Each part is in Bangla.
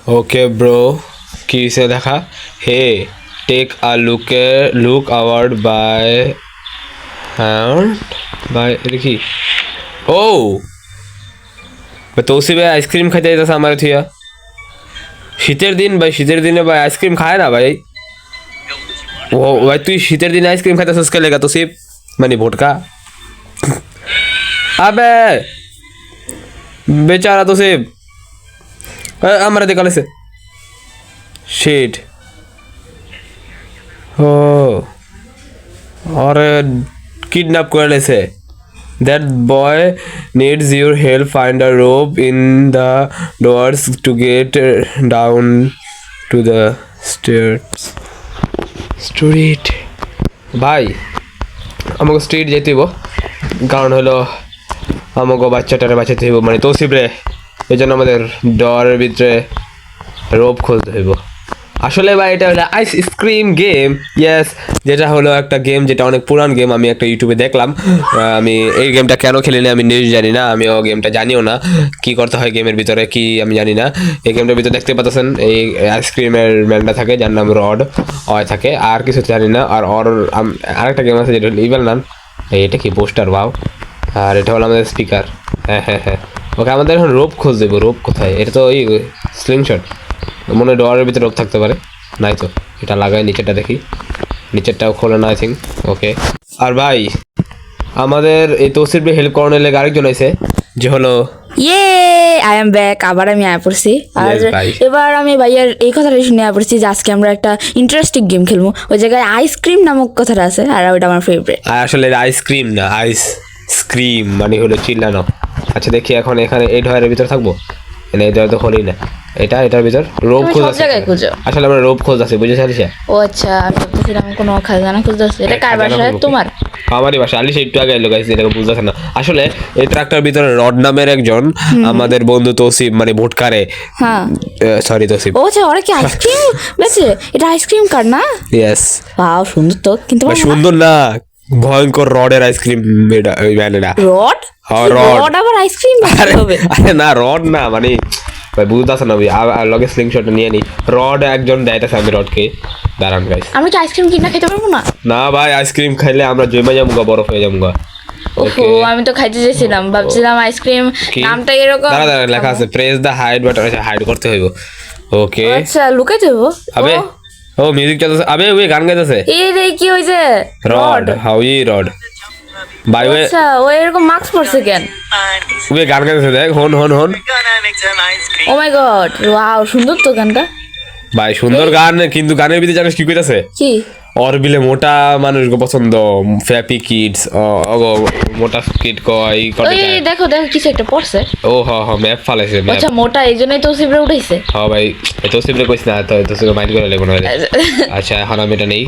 Okay, bro. কি সে দেখা? Hey, take a look award by hand by দেখি। Oh, তৌসিফ ভাই আইসক্রিম খাইতে যাইতেছে আমার থিয়া। শীতের দিন ভাই, শীতের দিনে ভাই আইসক্রিম খায় না ভাই। ও ভাই তুই শীতের দিনে আইসক্রিম খাইতেছিস কে লেগা তৌসিফ? মানে ভোটকা। আবে বেচারা তৌসিফ আমরা দেখালেছে শিট। ও আরে কিডন্যাপ করে লেছে। That boy needs your help. Find a rope in the doors to get down to the stairs. Street. ভাই আমাকে স্ট্রিট যেতে হইব, কারণ হলো আমাকে বাচ্চাটারে বাঁচাতে হইব, মানে তৌসিফ রে। এই জন্য আমাদের ডরের ভিতরে রোপ খুলতে হইব। আসলে ভাই এটা হলো আইসক্রিম গেম, ইয়েস, যেটা হলো একটা গেম, যেটা অনেক পুরান গেম। আমি একটা ইউটিউবে দেখলাম। আমি এই গেমটা কেন খেলিনি আমি নিজে জানি না, আমিও গেমটা জানিও না কি করতে হয় গেমের ভিতরে, কি আমি জানি না। এই গেমটার ভিতরে দেখতে পাচ্ছেন এই আইসক্রিমের ম্যানটা থাকে যার নাম রড অয় থাকে, আর কিছু জানি না। আর আরেকটা গেম আছে যেটা হলো ইভেল নান। এটা কি পোস্টার বাও, আর এটা হলো আমাদের স্পিকার। হ্যাঁ হ্যাঁ হ্যাঁ, ওকে আমাদের এখন রোপ খোঁজ দেবো। রোপ কোথায়? এটা তো ওই স্লিংশট, মনে হয় ডোয়ারের ভিতরে রোপ থাকতে পারে। নাই তো, এটা লাগাই, নিচেরটা দেখি। নিচেরটাও খোলে না আই থিঙ্ক। ওকে, আর ভাই আমাদের এই তৌসিফ হেল্প করানোর লেগে আরেকজন আছে, যে হলো আই এম ব্যাক। আবার আমি আয়া পড়ছি। আর Yes, ভাই। এবার আমি ভাইয়ার এই কথাটা শুনে আয়া পড়ছি যে আজকে আমরা একটা ইন্টারেস্টিং গেম খেলবো। ওই জায়গায় আইসক্রিম নামক কথাটা আছে, আর ওইটা আমার ফেভারিট। আর আসলে আইসক্রিম না, আইস স্ক্রিম মানে হলো চিল্লানো। আচ্ছা দেখি এখন এখানে এই ডয়ারের ভিতরে থাকবো, মানে এই ডয়ার তো হলেই না। এটার ভিতর রোপ তুমি খোঁজ সব আছে। জায়গায় খুঁজো। আসলে আমরা রোপ খোঁজ আছে, বুঝেছ আলিশা? ও আচ্ছা, আমি ভাবতেছিলাম কোনো খাজানা খুঁজতেছে। এটা কার খাজানা বাসায়? খুঁজবো। তোমার? আমারই বাসা। আলিশা একটু আগে এলো গাইস, এটাকে বুঝতেছে না। আসলে এই ট্রাকটার ভিতরে রড নামের একজন আমাদের বন্ধু তৌসিফ, মানে ভোটকারে, হ্যাঁ। সরি তৌসিফ, ও আচ্ছা, ওরা কি আইসক্রিম বেচে? এটা আইসক্রিম কার না? ইয়েস। বাহ, সুন্দর তো। কিন্তু সুন্দর না, ভয়ঙ্কর রডের আইসক্রিম। এটা ওই মানে না রড? হ্যাঁ, রড। রড আবার আইসক্রিম আরে হবে? আরে না, রড না, মানে ভাই বুঝতেছ না ভাই। আর লগে স্লিংশট নিয়ে নি, রড একজন দেয়তেছে আমি রডকে। দাঁড়ান গাইস, আমরা কি আইসক্রিম কিনা খেতে পারবো না? না ভাই আইসক্রিম খাইলে আমরা জমে যাবো, বরফ হয়ে যাবো। ওহো, আমি তো খাইতে চাইছিলাম, ভাবছিলাম আইসক্রিম নামটা এরকম। দাঁড়া দাঁড়া, লেখা আছে প্রেস দ্য হাইড বাটন। আচ্ছা হাইড করতে হইব। ওকে, আচ্ছা, লুকে দেবো। আবে ও মিউজিক চলতেছে। আবে ওই গান গাইতেছে। এই রে, কি হয়েছে? রড, হাউ ই রড বাই ওয়ে। আচ্ছা, ও এরকম মাস্ক পরছে কেন? ওই গান গাইতেছে, দেখ হন হন হন। ও মাই গড, ওয়াও, সুন্দর তো গানটা। ভাই সুন্দর গান, কিন্তু গানের ভিতরে জানিস কি কইতাছে? কি? ওর বিলে মোটা মানুষ পছন্দ, ফ্যাপি কিডস, মোটা কিড কয় ওই দেখো দেখো, কিছু একটা পড়ছে। ও হ হ, ম্যাপ ফালাইছে ম্যাপ। আচ্ছা, মোটা, এই জন্যই তো সিবরে উঠাইছে। হ্যাঁ ভাই, এত সিবলে কইছ না তো, এত সিবলে মাইন্ড করে লাগবে না। আচ্ছা এখন আমি এটা নেই,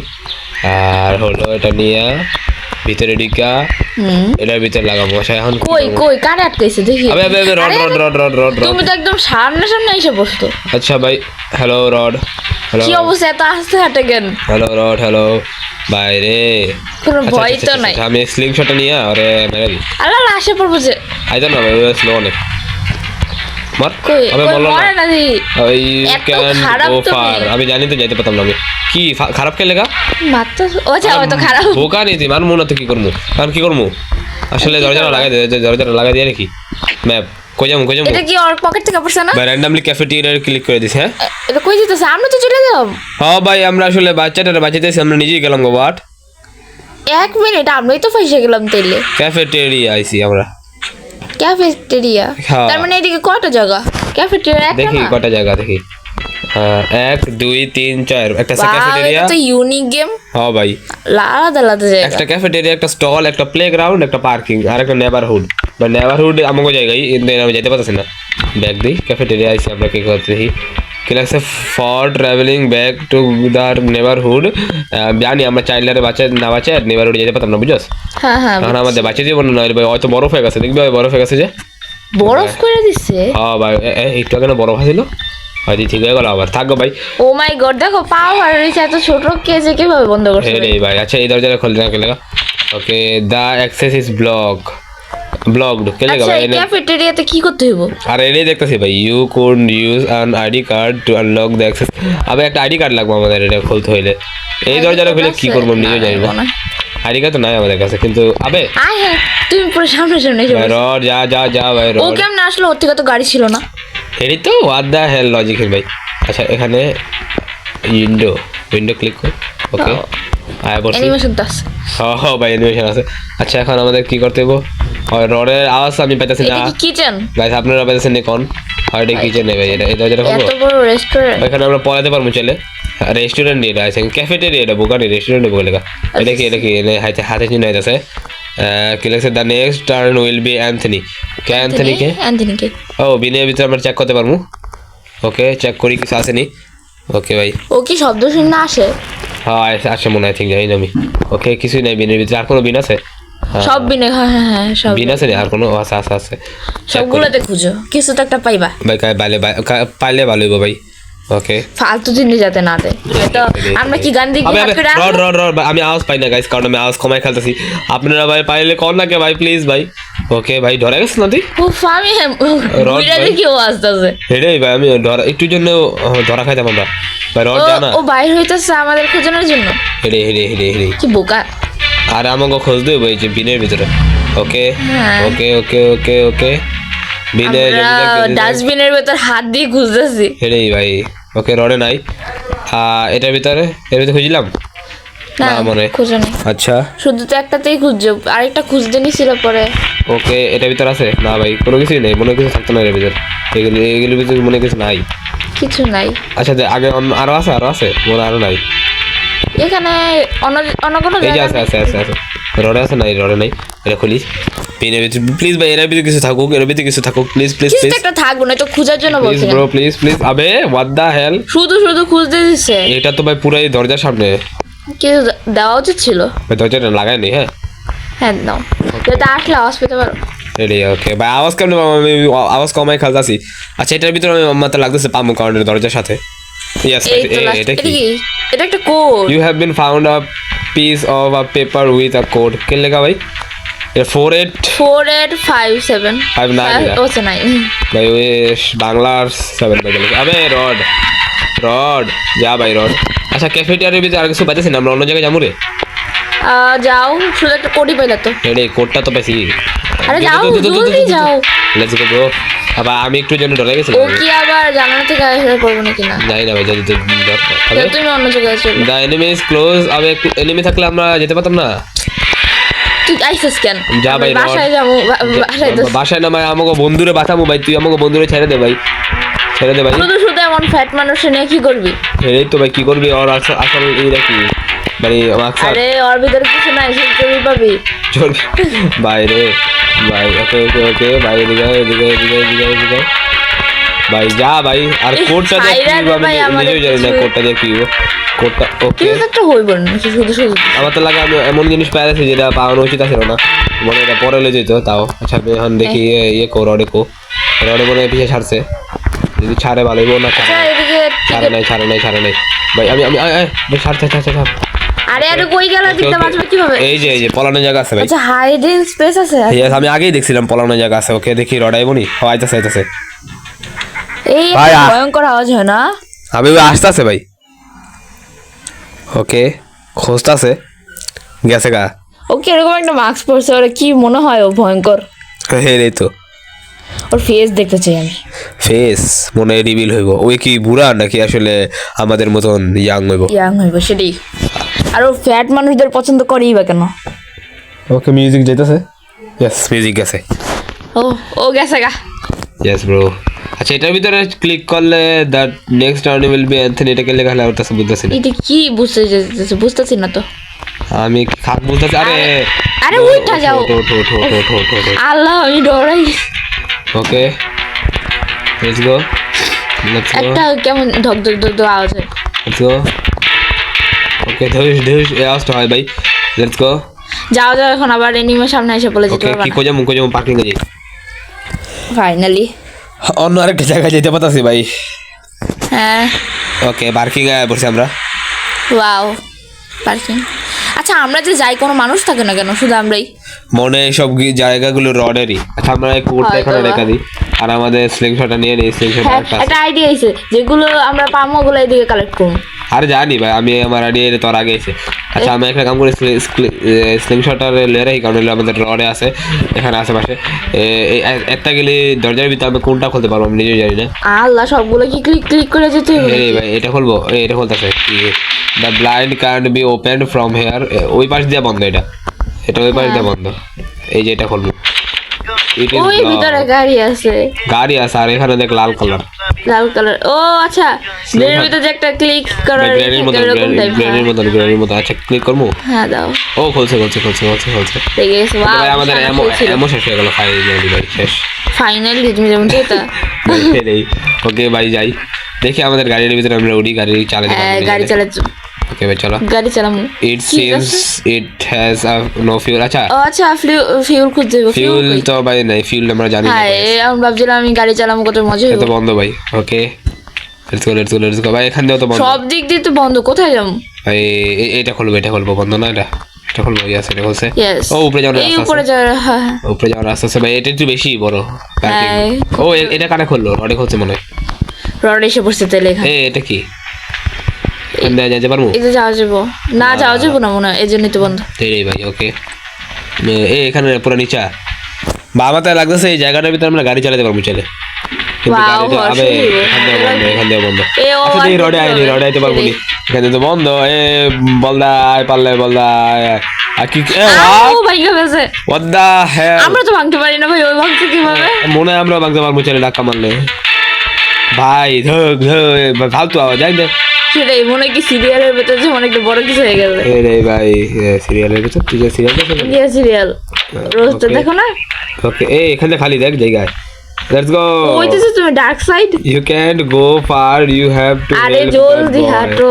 আর হলো এটা নিয়ে ভিতরে ঢুকা এটার ভিতরে লাগাবো। আচ্ছা এখন কই কই কারে আটকাইছে দেখি। আবে আবে আবে, রড আরে, rod rod rod rod rod. তুমি তো একদম সামনে সামনে এসে বসতো। আচ্ছা ভাই, হ্যালো রড, হ্যালো কি অবস্থা, এত আস্তে হাঁটে কেন? হ্যালো রড, হ্যালো ভাই রে। কোনো আচ্ছা, ভয় আচ্ছা, তো আচ্ছা, নাই। আচ্ছা, আমি স্লিংশটটা নিয়ে আরে মেরে দিই। আল্লাহ, আসে পড়বো যে। আইতো না ভাই, স্লো অনেক মার। কই আমি কই বললাম না, মরে না দেখি। ওই এত ক্যান খারাপ গো তুমি। ফার। আমি জানি তো যাইতে পারতাম না। আমি কি খারাপ কে লেগা? মাত্র ও আচ্ছা, হয়তো খারাপ। বোকা নিতি মান মনে তো কি করবো, কারণ কি করবো? আসলে দরজাটা লাগাই দে, দরজাটা লাগাই দিয়ে নাকি ম্যাপ কই যাবো কই যাবো। এটা কি ওর পকেট থেকে পড়ছে না? ভাই র্যান্ডমলি ক্যাফেটেরিয়ার ক্লিক করে দিস। হ্যাঁ এটা কই যেতেছে? আমরা তো চলে যাব। হ্যাঁ ভাই, আমরা আসলে বাচ্চাটারে বাঁচাইতেছি, আমরা নিজেই গেলাম গো। বাট এক মিনিট, আমরাই তো ফাইসে গেলাম তাইলে। ক্যাফেটেরিয়া আইছি আমরা। ক্যাফেটেরিয়া? হ্যাঁ। তার মানে এদিকে কয়টা জায়গা? ক্যাফেটেরিয়া একটা দেখি না? কটা জায়গা দেখি। 1 2 3 4, একটা বাহ, ক্যাফেটেরিয়া। এটা তো ইউনিক গেম। হ্যাঁ ভাই, আলাদা আলাদা জায়গা। একটা ক্যাফেটেরিয়া, একটা স্টল, একটা প্লেগ্রাউন্ড, একটা পার্কিং, আর একটা নেবারহুড। বা নেবারহুড আমাকে জায়গায়, কিন্তু আমি যেতে পারতেছি না। ব্যাগ দিই, ক্যাফেটেরিয়া আইছি আমরা। কি করতে দেখি কি লাগছে, for travelling back to the neighbourhood. জানি আমরা চাইল্ডারে বাচ্চা না বাচ্চা নেবারহুড যেতে পারতাম না, বুঝছস? হ্যাঁ হ্যাঁ, এখন আমাদের বাচ্চা জীবন নয় ভাই, হয়তো বরফ হয়ে গেছে। দেখবি ভাই বরফ হয়ে গেছে যে। বরফ করে দিচ্ছে। হ্যাঁ ভাই, একটু আগে না বরফ আছিল, হয়তো ঠিক হয়ে গেল আবার। থাকো ভাই। ও মাই গড, দেখো পাও হারিয়েছে, এত ছোট কেজে কিভাবে বন্ধ করছে? হ্যাঁ রে ভাই। আচ্ছা এই দরজাটা খুলে রাখে লেগা। Okay, the access is block. Blocked কে লাগা আচ্ছা ভাই এই ক্যাফেটেরিয়াতে কি করতে হইব? আর এটাই দেখতেছি ভাই you could use an ID card to unlock the access আবে একটা আইডি কার্ড লাগবে আমাদের এটা খুলতে হইলে এই দরজাটা খুলে কি করব নিজেও জানি না আইডি কার্ড তো নাই আমাদের কাছে কিন্তু আবে আয় হ্যাঁ তুমি পুরো সামনে সামনে এসে ভাই বসো। রড যা যা যা ভাই ও রড কেমন আসলো? ওর থেকে তো গাড়ি ছিল না। এটাই তো হোয়াট দ্য হেল লজিক ভাই আচ্ছা এখানে উইন্ডো ক্লিক কর ওকে আয় বসি অ্যানিমেশন তো আছে। হ্যাঁ ভাই অ্যানিমেশন আছে আচ্ছা এখন আমাদের কি করতে হবে ওই রডের আওয়াজ আমি পাইতাছি না এটা কি কিচেন? গাইস আপনারা পাইতেছেন কোন হয় এটা কিচেন ভাই এটা এটা যেটা এত বড় রেস্টুরেন্ট। এখানে আমরা পড়াতে পারবো চলে রেস্টুরেন্ট এটা আছে ক্যাফেটেরিয়া এটা বোকানি রেস্টুরেন্ট বলে লেখা এটা কি এনে হাতে চিহ্ন আছে কি লেখছে the next turn will be Anthony কে অ্যান্থনি কে অ্যান্থনি কে? ও বিনের ভিতরে আমরা চেক করতে পারবো ওকে চেক করি কিছু আসেনি ওকে ভাই ও কি শব্দ শুনে আসে? হ্যাঁ আসে মনে হয় ঠিক জানি না আমি ওকে কিছুই নাই বিনের ভিতরে আর কোনো বিন আছে সব বিনে হ্যাঁ হ্যাঁ হ্যাঁ সব বিন আছে না আর কোনো আছে আছে আছে সবগুলোতে খুঁজো কিছু তো একটা পাইবা। ভাই পাইলে ভালো হইব ভাই ওকে ফালতু জিনিস যাতে না দেয়। তো আমরা কি গান দিই রড রড রড আমি আওয়াজ পাই না গাইস কারণ আমি আওয়াজ কমাই খেলতেছি আপনারা ভাই পাইলে কোন না কে ভাই প্লিজ ভাই ওকে ভাই ধরে গেছ না তুই ও আমি বুইরা ভাই। দেখি ও আসতেছে। হেডেই ভাই আমি ধরা একটু জন্য ধরা খাইতাম আমরা ভাই রড ও জানা ও বাইর হইতেছে আমাদের খোঁজানোর জন্য। হেডে হেডে হেডে হেডে কি বোকা। আর আমাকে খোঁজ দেবো এই যে বিনের ভিতরে ওকে হ্যাঁ। ওকে ওকে ওকে ওকে বিনে ডাস্টবিনের ভেতর হাত দিয়ে খুঁজতেছি। হেডেই ভাই ওকে রডে নাই এটার ভিতরে এর ভিতরে খুঁজলাম না না মনে খুঁজো নেই আচ্ছা শুধু তো একটাতেই খুঁজছো আরেকটা খুঁজতে নিছিল পরে। ওকে এটার ভিতরে আছে না ভাই কোনো কিছুই নেই মনে হয় কিছু থাকতো না এর ভিতরে এগুলোর ভিতরে মনে হয় কিছু নাই কিছু নাই আচ্ছা আগে আরো আছে মনে আরো নাই এখানে অন্য অন্য কোনো এই যে জায়গা আছে আছে আছে আছে রডে আছে নাই রডে নাই এটা খুলি পিনের ভিতরে প্লিজ ভাই এর ভিতরে কিছু থাকুক এর ভিতরে কিছু থাকুক প্লিজ প্লিজ কিছু প্লিজ একটা থাকবো না তো খোঁজার জন্য প্লিজ বলছি ব্রো প্লিজ প্লিজ আবে হোয়াট দ্য হেল শুধু শুধু খুঁজতে দিচ্ছে। এটা তো ভাই পুরাই দরজার সামনে কিছু দেওয়া উচিত ছিল। ভাই দরজাটা লাগায়নি হ্যাঁ হ্যাঁ নাও যেটা আসলে আওয়াজ পেতে পারো। রেডি ওকে ভাই আওয়াজ কেমন আমি আওয়াজ কমাই খেলতেছি আচ্ছা এটার ভিতরে আমি মাত্র লাগতেছে পামু কাউন্টার দরজার সাথে ইয়েস এই তো last- এটা এটা কি কি এটা একটা code. You have been found a piece of a paper with a code. কে লেখা ভাই? এটা 4857 59 ও সে নাই ভাই ওই বাংলার 7 ভাই লেখা আবে রড যা ভাই রড আচ্ছা ক্যাফেটেরিয়ার ভিতরে আর কিছু পাইতেছি না আমরা অন্য জায়গায় যাবো রে যাও শুধু একটা কোডই পাইলা তো। রে কোডটা তো পেছি আরে যাও জলদি যাও। লেটস গো ব্রো আবার আমি একটু জন্য ডরে গেছি ও কি আবার জানালা থেকে আসলে করবো নাকি না? যাই না ভাই যদি তো তুমি অন্য জায়গায় চলো। দ্য এনিমি ইজ ক্লোজ আবে এনিমি থাকলে আমরা যেতে পারতাম না তুই আইসিস কেন? যা ভাই, বাসায় যাবো বাসায় তো বাসায় না ভাই আমাকে বন্ধুরে বাঁচাবো ভাই তুই আমাকে বন্ধুরে ছেড়ে দে ভাই শুধু শুধু এমন ফ্যাট মানুষ নিয়ে কি করবি? এই তো ভাই কি করবি আর আসল এইটা কি মানে মাকসাদ আরে ওর ভিতরে কিছু নাই সে চুরি পাবি। চলবি ভাই রে ভাই ওকে ওকে ওকে ভাই এদিকে ভাই যা ভাই আর কোডটা দিয়ে কি ভাইরা রে আমি ভাই, আমাদের নিজেও জানি না কিছু- কোডটা দিয়ে কি হবে কোডটা ওকে কিছু তো একটা হইব না শুধু শুধু। আমার তো লাগে আমি এমন জিনিস পেয়ে গেছি যেটা পাওয়ানো উচিত আছে না মনে এটা পরে লে যেত তাও আচ্ছা আমি এখন দেখি ইয়ে কো রডে মনে হয় পিছিয়ে ছাড়ছে যদি ছাড়ে ভালো হইব না আচ্ছা এদিকে ছাড়ে নাই ভাই আমি আমি ভাই ছাড় আরে আরে কই গেল দিকটা বাঁচবে কিভাবে? এই যে পলানোর জায়গা আছে ভাই আচ্ছা হাইডিং স্পেস আছে। Yes, আমি আগেই দেখছিলাম পলানোর জায়গা আছে ওকে দেখি রডাইবনি আইতাছে এই ভাই, ভয়ঙ্কর আওয়াজ হয় না? আমি ওই আসতেছে ভাই ওকে খুঁজতাছে গেছে গা ওকে এরকম একটা মাস্ক পরছে ওর কি মনে হয় ও ভয়ঙ্কর? হে রে তো ওর ফেস দেখতে চাই আমি। ফেস মনে রিভিল হইব ওই কি বুড়া নাকি আসলে আমাদের মতন ইয়াং হইব ইয়াং হইব সেটাই। আর ও ফ্যাট মানুষদের পছন্দ করেই বা কেন? ওকে মিউজিক যাইতাছে ইয়েস মিউজিক গেছে ও ও গেছে গা। ইয়েস ব্রো আচ্ছা এটার ভিতরে ক্লিক করলে the next turn will be Anthony এটাকে লেখা হলে ওটা বুঝতেছি না এটা কি বুঝতেছি না তো। আমি খাক বুঝতেছি আরে উঠা যাও। ওঠ আল্লাহ আমি ডরাই। ওকে লেটস গো একটা কেমন ধক ধক ধক ধক আওয়াজ হয়। লেটস গো ওকে ধুস এই আওয়াজটা হয় ভাই লেটস গো যাও যাও এখন আবার এনিমের সামনে এসে বলে যেতে ওকে পারবা কি না। কোজাম পার্কিং এ যাই ফাইনালি অন্য আরেকটা জায়গায় যেতে পারতাছি ভাই হ্যাঁ ওকে পার্কিং এ বসে আমরা ওয়াও পার্কিং। আচ্ছা আমরা যে যাই কোনো মানুষ থাকে না কেন, শুধু আমরাই? মনে হয় সব জায়গাগুলো রডেরই। আচ্ছা আমরা এই কোডটা এখানে রেখে দিই আর আমাদের স্লিংশটটা নিয়ে নিই। স্লিংশট হ্যাঁ একটা আইডিয়া আছে, যেগুলো আমরা পামো ওগুলো এদিকে কালেক্ট করবো। আরে জানি ভাই, আমি আমার আইডিয়া তোর আগে এসে। আচ্ছা আমি একটা কাম করি, স্লিংশটার লেয়ার এই কারণে আমাদের রডে আছে এখানে আশেপাশে। একটা গেলে দরজার ভিতরে আমি কোনটা খুলতে পারবো আমি নিজেও জানি না। আল্লাহ, সবগুলো কি ক্লিক ক্লিক করে যেতে হবে? এই ভাই এটা খুলবো, এটা খুলতেছে। The blind can't be open from here. ওই পাশ দিয়ে বন্ধ, এটা এটা ওই পাশ দিয়ে বন্ধ। এই যে এটা খুলবো, ওই ভিতরে গাড়ি আছে। গাড়ি আছে আর এখানে দেখ লাল কালার। লাল কালার, ও আচ্ছা এর ভিতরে যে একটা ক্লিক করার গ্রেনের মতো, গ্রেনের মতো, গ্রেনের মতো। আচ্ছা ক্লিক করবো। হ্যাঁ দাও। ও খুলছে খুলছে খুলছে খুলছে খুলছে। দেখে গেছে। ওয়াও, ভাই আমাদের এমন শেষ হয়ে গেল ফাইনালি ভাই, শেষ ফাইনালি তুমি যেমন এটা। ওকে ভাই যাই দেখি আমাদের গাড়ির ভিতরে আমরা উড়ি, গাড়ি চালাতে হ্যাঁ পারবো। গাড়ি চালাচ্ছ? ওকে ভাই চলো। গাড়ি চালামু। It seems it has no fuel. আচ্ছা ও আচ্ছা ফিউল খুঁজতে হবে। ফিউল তো ভাই নাই, ফিউল আমরা জানি না। হ্যাঁ আমি ভাবছিলাম আমি গাড়ি চালামু, কত মজা এটা হবে। বন্ধ ভাই। ওকে let's go let's go let's go ভাই। এখান দিয়েও তো বন্ধ, সব দিক দিয়ে তো বন্ধ, কোথায় যাবো? ভাই এটা খুলবো, এটা খুলবো, বন্ধ না এটা, এটা খুলবো। ইয়াস এটা খুলছে। ইয়েস, ও উপরে যাওয়ার এই রাস্তা উপরে আছে, যাওয়ার। হ্যাঁ উপরে যাওয়ার রাস্তা আছে ভাই। এটা একটু বেশি বড় parking। হ্যাঁ। ও এটা কানে খুললো, রডে খুলছে মনে হয়। রড এসে পড়ছে তাহলে এখানে। এটা কি যেতে পারবো? এই যে যাওয়া যাবো না, যাওয়া যাবো না মনে হয়, এই জন্যই তো বন্ধ। এই ভাই ওকে। এখানে পুরো নিচা বাবাতে লাগতেছে, এই জায়গাটার ভিতরে আমরা গাড়ি চালাতে পারবো চলে। কিন্তু Wow, গাড়িটা আবে এখান দিয়ে বন্ধ। আচ্ছা এই রডে আইনি, রডে আইতে পারবো নি, এখানে তো বন্ধ। বলদা আয় পারলে বলদা আর কি ভাইয়া গেছে। what the hell? আমরা তো ভাঙতে পারি না ভাই, ওই ভাঙতে কিভাবে? মনে হয় আমরা ভাঙতে পারবো চলে ধাক্কা মারলে। ভাই ফালতু আওয়াজ যাই না। সেটাই মনে হয় কি সিরিয়ালের ভেতর যেমন একটা বড় কিছু হয়ে গেছে। রে ভাই সিরিয়ালের ভিতর তুই সিরিয়াল দেখো? ইয়ে সিরিয়াল রোজ তো দেখো না? ওকে এখানে খালি দেখ জায়গায়। Let's go. ওইটাছে তুমি dark side. You can't go far, you have to. আরে জলদি হাঁটো,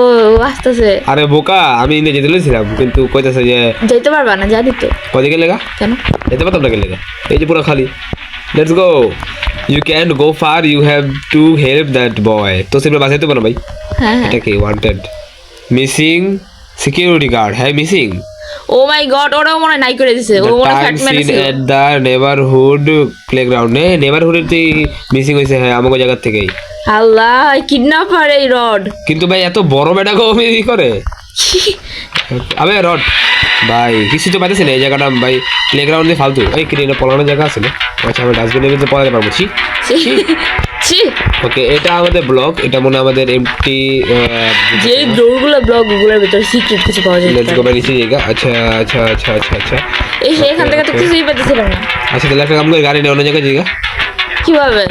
আসতেছে। আরে বোকা, আমি ইন্দে যেতে লইছিলাম কিন্তু কইতাছে যে যেতে পারবা না, জানি তো। কদিকে লেগা কেন যেতে পারতাম না, কে লেগা? এই যে পুরো খালি। Let's go. You can't go far, you have to help that boy. তো সেটা বাঁচাইতে পারো ভাই। হ্যাঁ এটা কি ওয়ান্টেড মিসিং সিকিউরিটি গার্ড। হ্যাঁ মিসিং। ও মাই গড, ওরাও মনে হয় নাই করে দিছে। ও মনে হয় ফ্যাট ম্যান ছিল। At the neighbourhood playground. নেবারহুডের তুই মিসিং হয়েছে। হ্যাঁ আমাকে জায়গা থেকেই। আল্লাহ, কিডন্যাপার এই রড। কিন্তু ভাই এত বড় বেটা কমে করে আবে রড ভাই কিছু তো পাইতেছি না এই জায়গাটা ভাই। প্লেগ্রাউন্ডে ফালতু এই কিনে পলানোর জায়গা আছে না? আচ্ছা আমি ডাস্টবিনের ভিতরে পলাতে পারবো। ছি, ওকে এটা আমাদের ব্লক, এটা মনে হয় আমাদের এমটি যে ডোরগুলো ব্লক গুলোর ভিতরে সিক্রেট কিছু পাওয়া যায়। লেটস গো ভাই নিচে জায়গা। আচ্ছা আচ্ছা আচ্ছা আচ্ছা আচ্ছা এই এখান থেকে তো কিছুই পাইতেছিলাম না। আচ্ছা তাহলে একটা কাম করে গাড়ি নিয়ে অন্য জায়গায় জায়গা। কিভাবে?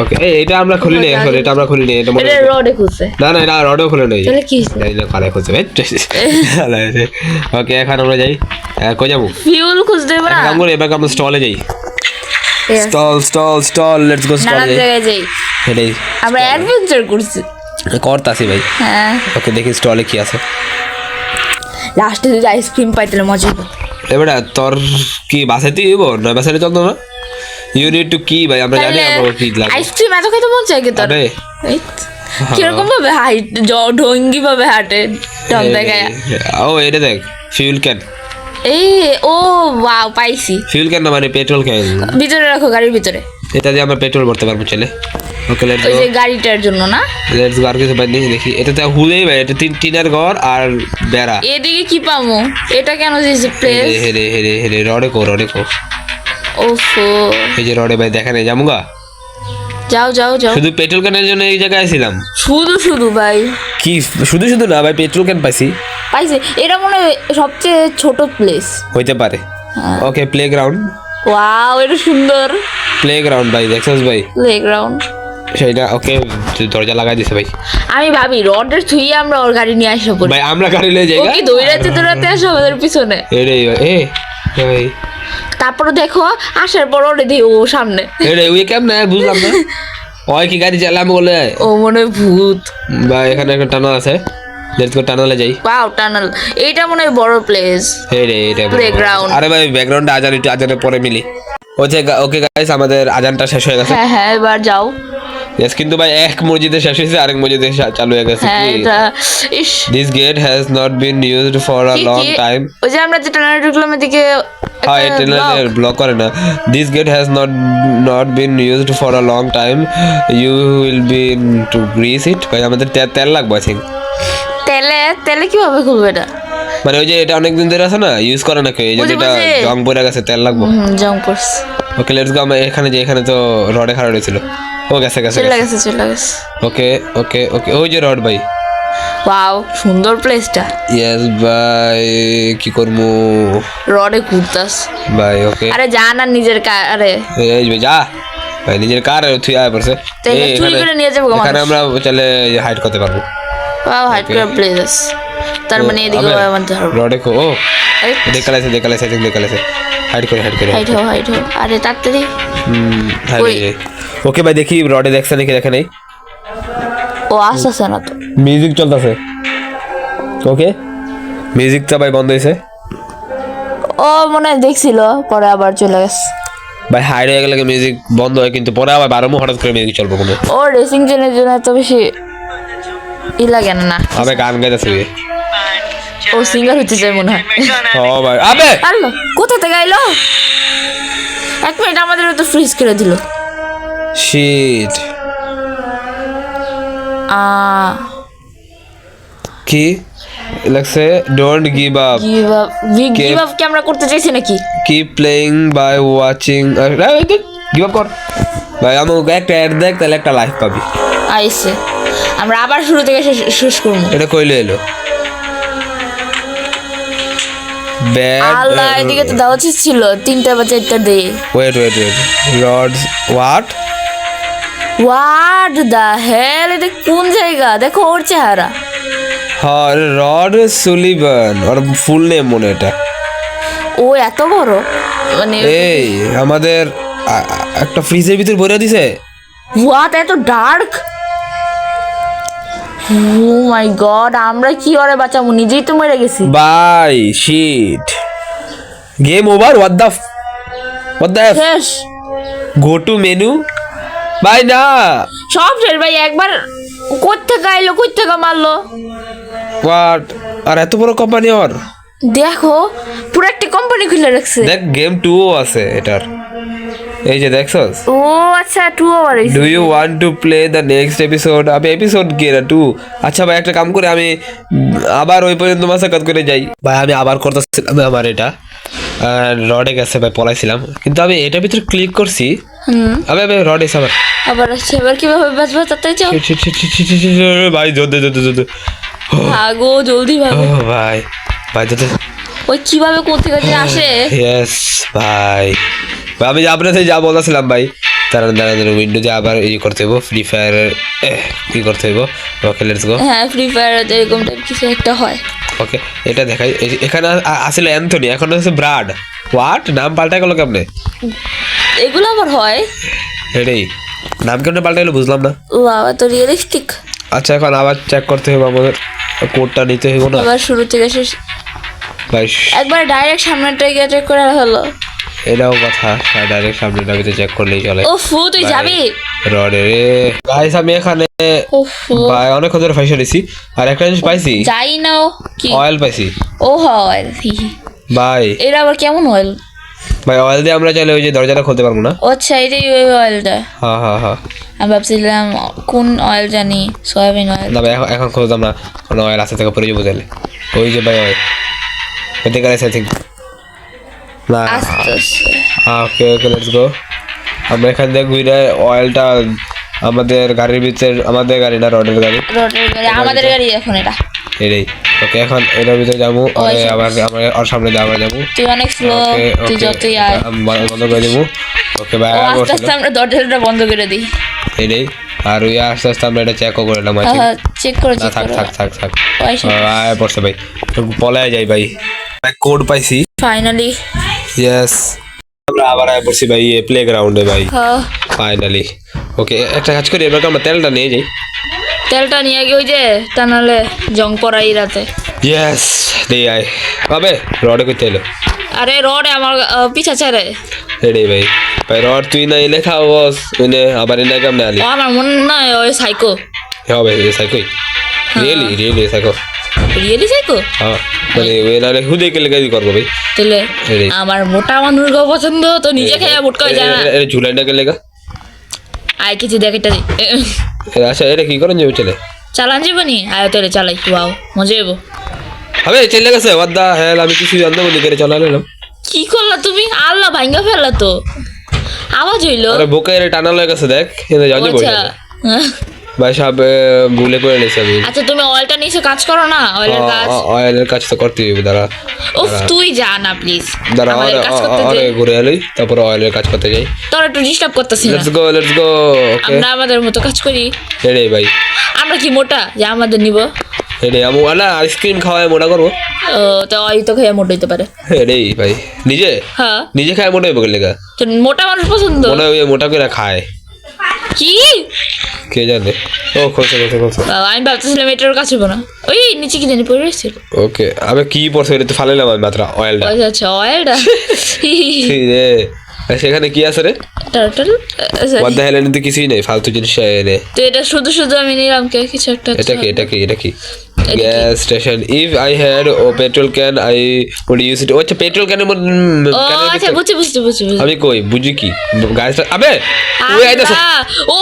ওকে এটা আমরা খুলি নেই এখন, এটা আমরা খুলি নেই। এটা মনে এটা রডে খুলছে। না না এটা রডও খুলে নেই। তাহলে কি হইছে? জানি না কারে খুঁজছে ভাই। ওকে এখন আমরা যাই কই যাবো? ফিউল খুঁজতে হবে না? কাম করে এবার আমরা স্টলে যাই। Stall stall stall let's go নানান স্টলে জায়গায় যাই। এটাই আমরা অ্যাডভেঞ্চার করছি। করতাছি ভাই। হ্যাঁ ওকে দেখি স্টলে কি আছে। লাস্টে যদি আইসক্রিম পাই তাহলে মজা হবে। এবারে তোর কি বাসাইতে দিব না বাসাইতে চল না? ইউ নিড টু কি ভাই আমরা জানি আমরা কি লাগবে। আইসক্রিম এত খেতে মন চাই কি তোর? আরে কিরকম ভাবে হাইট ঢঙ্গি ভাবে হাঁটে ঢং দেখায়। ও এটা দেখ ফিউল ক্যান। এই ও ওয়াও পাইছি। ফিউল ক্যান না মানে পেট্রোল ক্যান। ভিতরে রাখো, গাড়ির ভিতরে। এটা দিয়ে আমরা পেট্রোল ভরতে পারবো চলে। ওকে লেটস ওই গো যে গাড়িটার জন্য না? Let's go. আর কিছু বাদ নেই দেখি। এটাতে হুলেই ভাই, এটা টিনের ঘর আর বেড়া। এদিকে কি পামো? এটা কেন দিয়েছে প্লেস? হেরে হেরে হেরে রডে কো রডে কো। ওফো, এই যে রডে ভাই দেখা নেই জামুগা। যাও যাও যাও। শুধু পেট্রোল ক্যানের জন্য এই জায়গায় ছিলাম। শুধু শুধু ভাই কি শুধু শুধু না ভাই, পেট্রোল ক্যান পাইছি। পাইছে। এটা মনে হয় সবচেয়ে ছোট প্লেস। হইতে পারে। ওকে প্লেগ্রাউন্ড। ওয়াও এটা সুন্দর প্লেগ্রাউন্ড ভাই দেখছস ভাই প্লেগ্রাউন্ড। সেইটা ওকে দরজা লাগাই দিছে ভাই। আমি ভাবি রডের থুইয়ে আমরা ওর গাড়ি নিয়ে আসা পড়ি। ভাই আমরা গাড়ি লয়ে যাই। ও কি দৌড়াতে আসো আমাদের পিছনে। এরে ভাই তারপরে দেখো আসার পর ওরে দিই ও সামনে। এরে ওই কেমনে বুঝলাম না। ওই কি গাড়ি চালাম বলে ও মনে হয় ভূত। ভাই এখানে একটা টানেল আছে, লেটস গো টানেলে যাই। ওয়াও টানেল, এইটা মনে হয় বড় প্লেস। রে এটা Playground. আরে ভাই ব্যাকগ্রাউন্ডে আজান একটু আজানের পরে মিলি। ওকে গাইস আমাদের আজানটা শেষ হয়ে গেছে। হ্যাঁ হ্যাঁ এবার যাও। Yes, কিন্তু ভাই এক মসজিদে শেষ হয়েছে আরেক মসজিদে চালু হয়ে গেছে হ্যাঁ কি এটা ইস This gate has not been used for a কি long কি? time. ওই যে আমরা যে টানা ঢুকলাম এদিকে হ্যাঁ এটা ব্লক করে না This gate has not been used for a long time. You will be to grease it. ভাই আমাদের তেল লাগবে আই থিঙ্ক তেলে কিভাবে খুলবে এটা মানে ওই যে এটা অনেক দিন ধরে আছে না ইউজ করে না কেউ এই যে বুঝি, এটা বুঝি। জং পড়ে গেছে তেল লাগবে জং পড়ছে ওকে লেটস গো আমরা এখানে তো রডে খাড়া হয়েছিল ও গেছে চলে গেছে ওকে ওকে ওকে ওই যে রড ভাই ওয়াও সুন্দর প্লেসটা ইয়েস ভাই কি করবো রডে ঘুরতাস ভাই ওকে আরে যা না নিজের আরে এই ভাই যা ভাই নিজের কার তুই আয় পড়ছে তো এটা চুরি করে নিয়ে যাবো এখানে আমরা চলে হাইড করতে পারবো ওয়াও হাইড করে প্লেস তার মানে এদিকে আমাদের রডে কো ও দেখালাইছে হাইড করে হাইড হো আরে তাড়াতাড়ি ওই। ওকে ভাই দেখি রডে দেখছে নাকি দেখে নাই ও আসছে না তো মিউজিক চলতেছে ওকে মিউজিকটা ভাই বন্ধ হয়েছে ও মনে হয় দেখছিল পরে আবার চলে গেছে ভাই হাইড হয়ে গেলে মিউজিক বন্ধ হয় কিন্তু পরে আবার 12 হঠাৎ করে মিউজিক চলবে কোনো ও রেসিং জেনের জন্য তো বেশি লাগে না আবে গান গাইতেছে ও সিঙ্গার হতে চাই মনে হয় ও ভাই আবে আল্লো কোথা থেকে আইলো 1 মিনিট আমাদের তো ফ্রিজ করে দিল শিট কি লাগছে don't give up give up কি আমরা করতে চাইছি নাকি keep playing by watching give up কর ভাই আমাকে একটা অ্যাড দেখ তাহলে একটা লাইফ পাবি আইছে আমরা আবার শুরু থেকে শেষ করব এটা কইলে এলো ব্যাড আল্লাহ এদিকে তো দাও ছিল 3টা বা 4টা they wait rods what the hell এটা কোন জায়গা দেখো ওর চেহারা হ্যাঁ রড সুলিভান ওর ফুল নেম মনে এটা ও এত বড় মানে এই আমাদের একটা ফ্রিজের ভিতর ভরে দিছে হোয়াট এত ডার্ক ও মাই গড আমরা কি ওরে বাঁচাবো নিজেই তো মরে গেছি বাই shit game over what the শেষ গো টু মেনু ভাই না সব শেষ ভাই একবার কোত্থেকে আইলো কোত্থেকে মারলো হোয়াট আর এত বড় কোম্পানি ওর দেখো পুরো একটা কোম্পানি খুলে রাখছে দেখ গেম 2 আছে এটার এই যে দেখছস ও আচ্ছা 2 hour do you want to play the next episode আমি এপিসোড কি এটা 2 আচ্ছা ভাই একটা কাম করে আমি আবার ওই পর্যন্ত মাসাকাত করে যাই ভাই আমি আবার করতেছিলাম আমার এটা রডে গেছে ভাই পলাইছিলাম কিন্তু আমি এটার ভিতরে ক্লিক করছি আবে রড এসে আবার আসছে এবার কিভাবে বাঁচবো তাতে যাও ভাই জলদি ভাগো জলদি ভাগো ও ভাই জলদি ওই কিভাবে কোথেকে যে আসে ইয়েস ভাই আমি আপনাদের যা বলছিলাম ভাই দাঁড়ান উইন্ডোতে আবার এই করতে হইব ফ্রি ফায়ার কি করতে হইব ওকে লেটস গো হ্যাঁ ফ্রি ফায়ার এরকম টাইপ কিছু একটা হয় ওকে এটা দেখাই এখানে আসলে অ্যান্থনি এখন হচ্ছে ব্রাড হোয়াট নাম পাল্টা গেল কেমনে এগুলো আবার হয় এটাই নাম কেমনে পাল্টা গেলো বুঝলাম না ও বাবা তো রিয়েলিস্টিক আচ্ছা এখন আবার চেক করতে হবে আমাদের কোডটা নিতে হইব না আবার শুরু থেকে শেষ ভাই একবার ডাইরেক্ট সামনেটাই গিয়ে চেক করে হলো এটাও কথা ডাইরেক্ট সামনে ডাবিতে চেক করলেই চলে ও ফু তুই যাবি রডে রে গাইস আমি এখানে ভাই অনেক ধরে ফাইসা দিছি আর একটা জিনিস পাইছি যাই নাও কি অয়েল পাইছি ও অয়েল ভাই এর আবার কেমন অয়েল ভাই অয়েল দিয়ে আমরা চাইলে ওই যে দরজাটা খুলতে পারবো না আচ্ছা এটাই ওই অয়েলটা হ্যাঁ আমি ভাবছিলাম কোন অয়েল জানি সয়াবিন অয়েল না ভাই এখন খুঁজতাম না কোনো অয়েল আছে থেকে পরে যাবো তাহলে ওই যে ভাই অয়েল ওইতে গেছে আই থিঙ্ক না ওকে লেটস গো আমরা এখান থেকে ঘুরে অয়েলটা আমাদের গাড়ির ভিতরে আমাদের গাড়ি না রডের গাড়ি আমাদের গাড়ি এখন এটা এটাই ওকে এখন এটার ভিতরে যাবো আবার আমরা ওর সামনে আবার যাবো তুই অনেক স্লো তুই যতই আয় বন্ধ করে দেবো ওকে ভাই আস্তে আস্তে আমরা দরজাটা বন্ধ করে দিই এটাই আর ওই আস্তে আস্তে আমরা এটা চেকও করে নিলাম চেক করে থাক পড়ছে ভাই পলায় যাই ভাই কোড পাইছি ফাইনালি ইয়েস আমরা আবার আয় পড়ছি ভাই প্লে গ্রাউন্ডে ভাই ফাইনালি ওকে একটা কাজ করি এবার আমরা তেলটা নিয়ে যাই তেলটা নিয়ে গিয়ে ওই যে তা নাহলে জং পড়াই রাতে ইয়েস দিয়ে আয় পাবে রডে করতে এলো আরে রড আমার পিছা ছাড়ে রেডি ভাই ভাই রড তুই না এলে খাও বস ওইনে আবার এনে কেমনে আলি ও আমার মনে নয় ওই সাইকো হ্যাঁ ভাই সাইকোই রিয়েলি সাইকো রিয়েলি সাইকো হ্যাঁ মানে ওই নালে হুদে কে লেগে করবো ভাই তাহলে এই। আমার মোটা মানুষ গো পছন্দ তো নিজে খেয়ে মোটকা হয়ে যায় না ঝুলাই না কে লেগা আয় কিছু দেখ এটা আচ্ছা এটা কি করেন যাবে চলে চালান যাবনি আয় তাহলে চালাই ওয়াও মজা যাবো হবে চলে গেছে what the hell আমি কিছু জানতে বলি করে চালালাম কি করলা তুমি আল্লাহ ভাঙ্গা ফেললা তো আওয়াজ হইলো আরে বুকে এর টানা হয়ে গেছে দেখ এটা জানি বই আচ্ছা ভাই সব ভুলে করে নিয়েছি আমি আচ্ছা তুমি অয়েলটা নিচে কাজ করো না অয়েলের কাজ অয়েলের কাজ তো করতেই হবে দাঁড়া উফ তুই যা না প্লিজ দাঁড়া আমাদের কাজ করতে দে ঘুরে এলি তারপর অয়েলের কাজ করতে যাই তোর একটু ডিস্টার্ব করতেছি না লেটস গো ওকে আমরা আমাদের মতো কাজ করি রে ভাই আমরা কি মোটা যে আমাদের নিব রে আমু আলা আইসক্রিম খাওয়ায় মোটা করবো ও তো ওই তো খেয়ে মোটা হইতে পারে রে ভাই নিজে হ্যাঁ নিজে খায় মোটা হবে লেগা তো মোটা মানুষ পছন্দ মনে হয় ওই মোটা করে খায় কি কে জানে ও খোঁজে বাবা, আমি ভাবতেছিলাম এটার কাছে না ওই নিচে কি জানি পড়ে রয়েছিল ওকে আমি কি পড়ছে এটা তো ফালাইলাম আমি মাত্র অয়েলটা আচ্ছা অয়েলটা রে সেখানে কি আছে রে টার্টল what the hell এনে কিছুই নেই ফালতু জিনিস এনে তো এটা শুধু শুধু আমি নিলাম কে কিছু একটা এটা কি gas station if I had ও petrol can I would use it আচ্ছা পেট্রোল ক্যানের ও আচ্ছা বুঝছি আমি কই বুঝি কি গাইস আবে ওই আইতাছে ও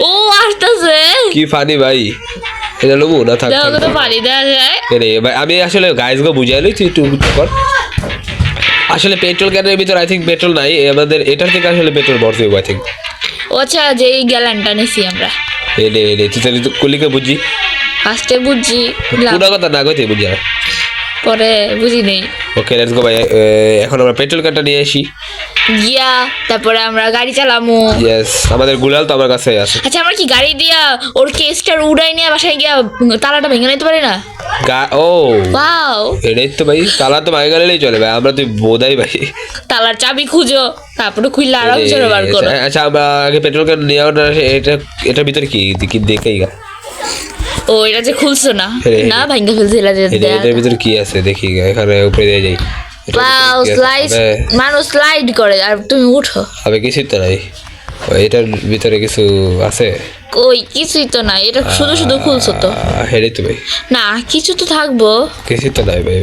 ও আসতেছে কি ফানি ভাই এটা লবু না থাক দেখো তো পানি দেওয়া যায় রে ভাই আমি আসলে গাইস গো বুঝাইলি তুই একটু কর আসলে পেট্রোল ক্যানের ভিতর আই থিঙ্ক পেট্রোল নাই আমাদের এটার থেকে আসলে পেট্রোল ভরতে হবে আই থিঙ্ক ও আচ্ছা যে এই গ্যালানটা নিছি আমরা রে তুই তাহলে কুলিকে বুঝি ফার্স্টে বুঝছি পুরো কথা না কইতে বুঝি আর পরে বুঝি নেই ওকে লেটস গো ভাই এখন আমরা পেট্রোল ক্যানটা নিয়ে আসি গিয়া তারপরে আমরা গাড়ি চালামু ইয়েস আমাদের গুলাল তো আমার কাছে আছে আচ্ছা আমরা কি গাড়ি দিয়া ওর কেসটার উড়াই নিয়ে বাসায় গিয়া তালাটা ভেঙে নিতে পারি না ও ওয়াও এটাই তো ভাই তালা তো ভাই গেলেই চলে ভাই আমরা তুই বোধাই ভাই তালার চাবি খুঁজো তারপরে খুললে আরাম করে বার করো আচ্ছা আমরা আগে পেট্রোল ক্যান নিয়ে এটা এটার ভিতরে কি দেখেই গা ও এটা যে খুলছো না হ্যাঁ, না ভাঙ্গা ফেলছে এটা যে এটার ভিতরে কি আছে দেখি এখানে উপরে দিয়ে যাই ওয়াও স্লাইড মানুষ স্লাইড করে আর তুমি উঠো হবে কিছুই তো নাই এটার ভিতরে কিছু আছে কই কিছুই তো না এটা শুধু শুধু খুলছো তো হেরে তো ভাই না কিছু তো থাকবো কিছুই তো নাই ভাই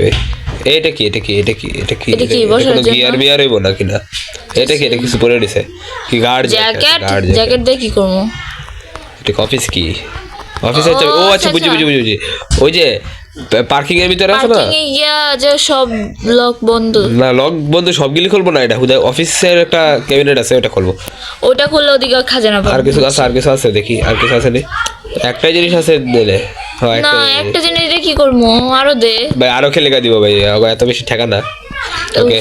এটা কি এটা কি বসার জন্য? গিয়ার মিয়ার হইব না কিনা এটা কিছু পরে দিছে কি গার্ড জ্যাকেট দিয়ে কি করবো এটা অফিস কি অফিসে ও আচ্ছা বুঝি ওই যে পার্কিং এর ভিতরে আছে না পার্কিং এ গিয়া যে সব লক বন্ধ না লক বন্ধ সবগুলি খুলবো না এটা হুদায় অফিসের একটা ক্যাবিনেট আছে ওটা খুলবো ওটা খুললে ওদিকে খাজানা আর পাবো কিছু আছে দেখি আর কিছু আছে নি একটাই জিনিস আছে দিলে হ্যাঁ না একটা জিনিস দিয়ে কি করবো আরো দে ভাই আরো খেলে দিব ভাই এত বেশি ঠেকা না ওকে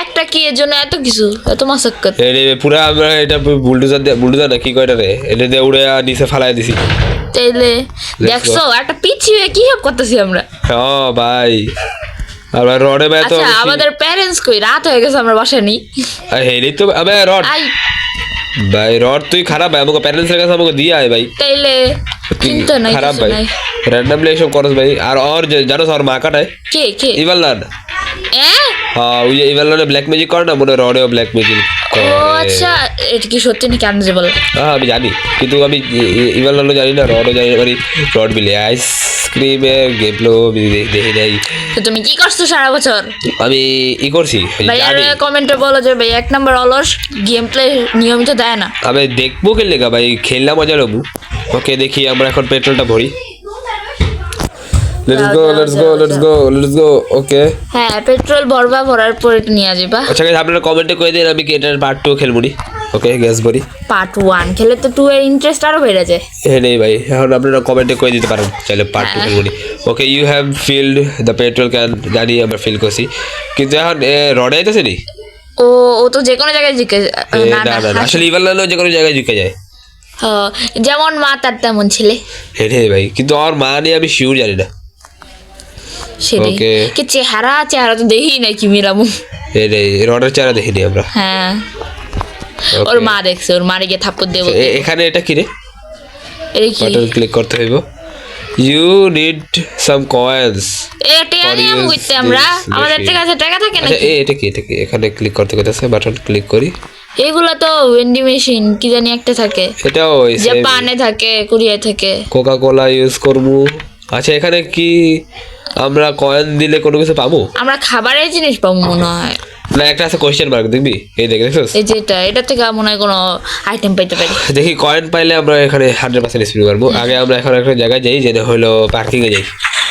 একটা কি এর জন্য এত কিছু এত মাসাক্কাত পুরা আমরা এটা বুলডোজার না কি কয়টা রে এটা দিয়ে উড়ে নিচে ফালাই দিছি তাইলে দেখছো একটা পিছিয়ে কি সব করতেছি আমরা হ্যাঁ ভাই আমরা রডে ভাই তো আচ্ছা আমাদের প্যারেন্টস কই রাত হয়ে গেছে আমরা বাসায় নেই হেরি তো আবে রড আই ভাই রড তুই খারাপ ভাই আমাকে প্যারেন্টস এর কাছে আমাকে দিয়ে আয় ভাই তাইলে চিন্তা নাই খারাপ কিছু ভাই নাই র্যান্ডমলি এসব করস ভাই আর জানো আর মা কাটায় কে ইভালনান হ্যাঁ ওই যে ইভালনানে ব্ল্যাক ম্যাজিক করে না মনে রডেও ব্ল্যাক ম্যাজিক ও আচ্ছা এটা কি সত্যি নাকি আনজে বল হ্যাঁ আমি জানি কিন্তু আমি ইভালনানও জানি না রডও জানি না মানে রড মিলে আইসক্রিমের গেম প্লে দেখি নাই তো তুমি কি করছো সারা বছর আমি করছি ভাই আর কমেন্টে বলো যে ভাই 1 নাম্বার অলস গেম প্লে নিয়মিত দেয় না আমি দেখবো খেললে গা ভাই খেললাম মজা নেবো ওকে দেখি আমরা এখন পেট্রোলটা ভরি লেটস গো ওকে হ্যাঁ পেট্রোল ভরার পরে নিয়ে যাবা আচ্ছা গাইস আপনারা কমেন্টে কই দেন আমি কি এটার পার্ট 2 খেলবো নি ওকে গ্যাস ভরি পার্ট 1 খেলে তো 2 এর ইন্টারেস্ট আরো বেড়ে যায় হ্যাঁ নেই ভাই এখন আপনারা কমেন্টে কই দিতে পারেন চাইলে পার্ট 2 খেলবো নি okay you have filled the petrol can জানি আমরা ফিল করছি কিন্তু এখন রড আইতেছে নি ও তো যে কোনো জায়গায় জিকে না না আসলে ইভালনানও যে কোনো জায়গায় ঢুকে যায় হ্যাঁ যেমন মা তার তেমন ছেলে হ্যাঁ ভাই কিন্তু আমার মা নিয়ে আমি শিওর জানি না সেটাই কি চেহারা তো দেখি নাই কি মিলামু রে রডের চেহারা দেখিনি আমরা হ্যাঁ ওর মা দেখছে ওর মারে গিয়ে থাপ্পড় দেব এখানে এটা কি রে এই কি বাটন ক্লিক করতে হইব ইউ নিড সাম কয়েন্স এটা নিয়ে আমি কইতে আমরা আমাদের কাছে টাকা থাকে না আচ্ছা এটা কি এখানে ক্লিক করতে কইতাছে বাটন ক্লিক করি এগুলা তো ওয়েন্ডি মেশিন কি জানি একটা থাকে, এটাও যে পানে থাকে, কুরিয়ায় থাকে। কোকা কোলা ইউজ করবো। আচ্ছা এখানে কি আমরা কয়েন দিলে কোনো কিছু পাবো? আমরা খাবারের জিনিস পাবো মনে হয়। না একটা আছে কোয়েশ্চেন মার্ক, দেখবি এই দেখ দেখছিস? এই যে এটা থেকে মনে হয় কোনো আইটেম পাইতে পারি। দেখি কয়েন পাইলে আমরা এখানে 100% স্পিন করবো। আগে আমরা এখন একটা জায়গায় যাই, যেটা হলো পার্কিং এ যাই,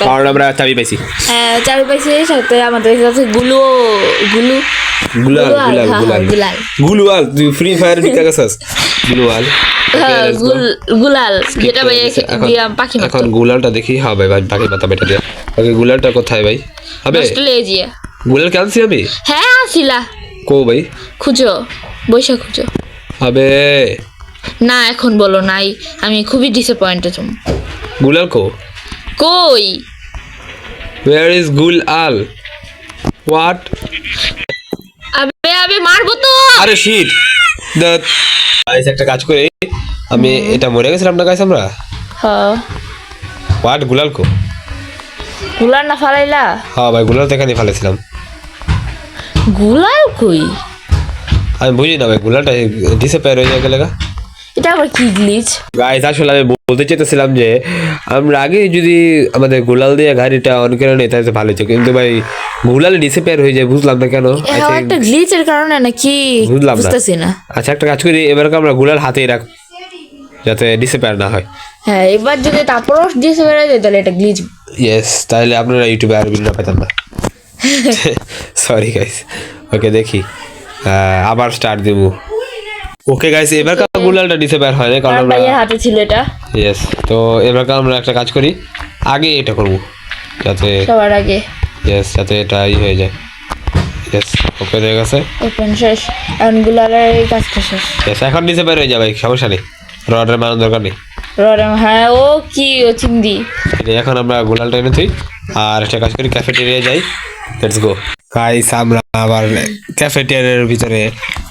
কারণ আমরা চাবি পাইছি। হ্যাঁ চাবি পাইছি, সাথে আমাদের কাছে গুলাল গুলওয়াল, তুই ফ্রি ফায়ার ঢুকে গেছিস? গুলওয়াল, গুলাল যেটা ভাই পাখি মারতো। এখন গুলালটা দেখি হবে ভাই, পাখি মাথা বেটা দিয়ে। ওকে গুলালটা কোথায় ভাই? হবে অস্ট্রেলিয়া। গুলাল কেন ছি আমি? হ্যাঁ আসিলা কো ভাই? খুঁজো, বৈশা খুঁজো। হবে না এখন বলো নাই, আমি খুবই ডিসঅ্যাপয়েন্টেড। গুলাল কই? Where is Gulal? What? আবে মারবো তো। আরে শিট, গাইস একটা কাজ করে আমি এটা মরে গেছিলাম না গাইস আমরা। হ্যাঁ হোয়াট গুলাল গুলাল না ফালাইলা? হ্যাঁ ভাই গুলাল তো এখানে ফেলেছিলাম। গুলাল কই? আমি বুঝি না ভাই, গুলালটা ডিসঅ্যাপিয়ার হয়ে গেলে গা। এটা আবার কি গ্লিচ? গাইস আসলে আমি বলতে চাইতেছিলাম যে আমরা আগে যদি আমাদের গুলাল দিয়ে গাড়িটা অন করে নিই তাহলে ভালো হতো, কিন্তু ভাই গুলাল ডিসঅ্যাপিয়ার হয়ে যায়, বুঝলাম না কেন। একটা গ্লিচের কারণে নাকি বুঝলাম না, বুঝতেছি না। আচ্ছা একটা কাজ করি, এবার আমরা গুলাল হাতেই রাখ যাতে ডিসঅ্যাপিয়ার না হয়। হ্যাঁ এবার যদি তারপরও ডিসঅ্যাপিয়ার হয়ে যায় তাহলে এটা গ্লিচ। ইয়েস, তাহলে আপনারা ইউটিউবে আর ভিডিও পেতেন না। Sorry guys. ওকে দেখি আবার স্টার্ট দেব। ওকে গাইস এবার গুলালটা ডিসঅ্যাপিয়ার হয় না, কারণ আমরা ভাইয়ের হাতে ছিল এটা। ইয়েস, তো এবার আমরা একটা কাজ করি, আগে এটা করব যাতে সবার আগে। ইয়েস, যাতে এটা হয়ে যায়। ইয়েস ওকে হয়ে গেছে, ওপেন শেষ। এখন গুলালের এই কাজটা শেষ। ইয়েস এখন ডিসঅ্যাপিয়ার হয়ে যাবে, সমস্যা নেই, রডের মানার দরকার নেই। হ্যাঁ ও কি ও চিংড়ি। এখন আমরা গুলালটা এনে থই আর একটা কাজ করি, ক্যাফেটেরিয়া যাই। লেটস গো গাইস, আমরা আবার ক্যাফেটেরিয়ার ভিতরে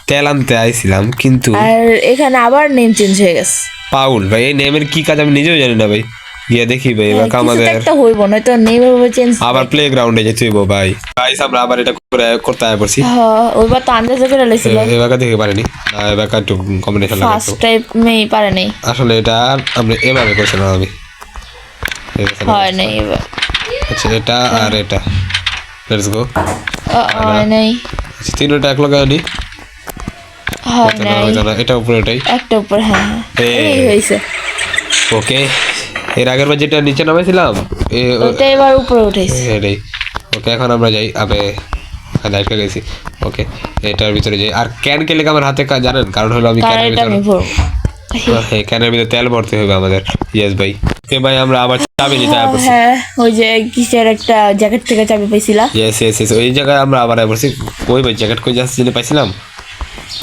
তেল আনতে আইছিলাম, কিন্তু আর এখানে আবার নেম চেঞ্জ হয়ে গেছে। পাউল ভাই, এই নেমের কি কাজ আমি নিজেও জানি না ভাই, গিয়ে দেখি ভাই। এবার আমাদের একটা হইব না তো, নেম ভাবে চেঞ্জ। আবার প্লেগ্রাউন্ডে যেতে হইব ভাই। গাইস আমরা আবার এটা করতে আয় পড়ছি। হ্যাঁ ওইবার তো আন্দাজ করে লেছিল। এবার দেখে পারিনি, এবার একটু কম্বিনেশন লাগে। ফার্স্ট টাইপ মেই পারে নাই। আসলে এটা আমরা এভাবে করছিলাম আমি, হয় নাই এবার। আচ্ছা এটা আর এটা, লেটস গো। হয় নাই, আচ্ছা তিনটা এক লগে আনি। হয় নাই, এটা উপরে ওটাই একটা উপর। হ্যাঁ এই হইছে। ওকে এর আগের বার যেটা নিচে নামাইছিলাম ওটা এবার উপরে উঠাইছে। এটাই। ওকে এখন আমরা যাই, আবে লাইট গেছি। ওকে এটার ভিতরে যাই, আর ক্যান কে লেগে আমার হাতে জানেন কারণ হলো আমি ক্যানের ভিতরে ক্যানের ভিতরে তেল ভরতে হবে আমাদের। ইয়েস ভাই। ওকে ভাই আমরা আবার চাবি নিতে আসছি। হ্যাঁ ওই যে কিসের একটা জ্যাকেট থেকে চাবি পাইছিলা। ইয়েস ইয়েস ইয়েস, ওই জায়গায় আমরা আবার আসছি। কই ভাই জ্যাকেট কই যাচ্ছে জেনে পাইছিলাম?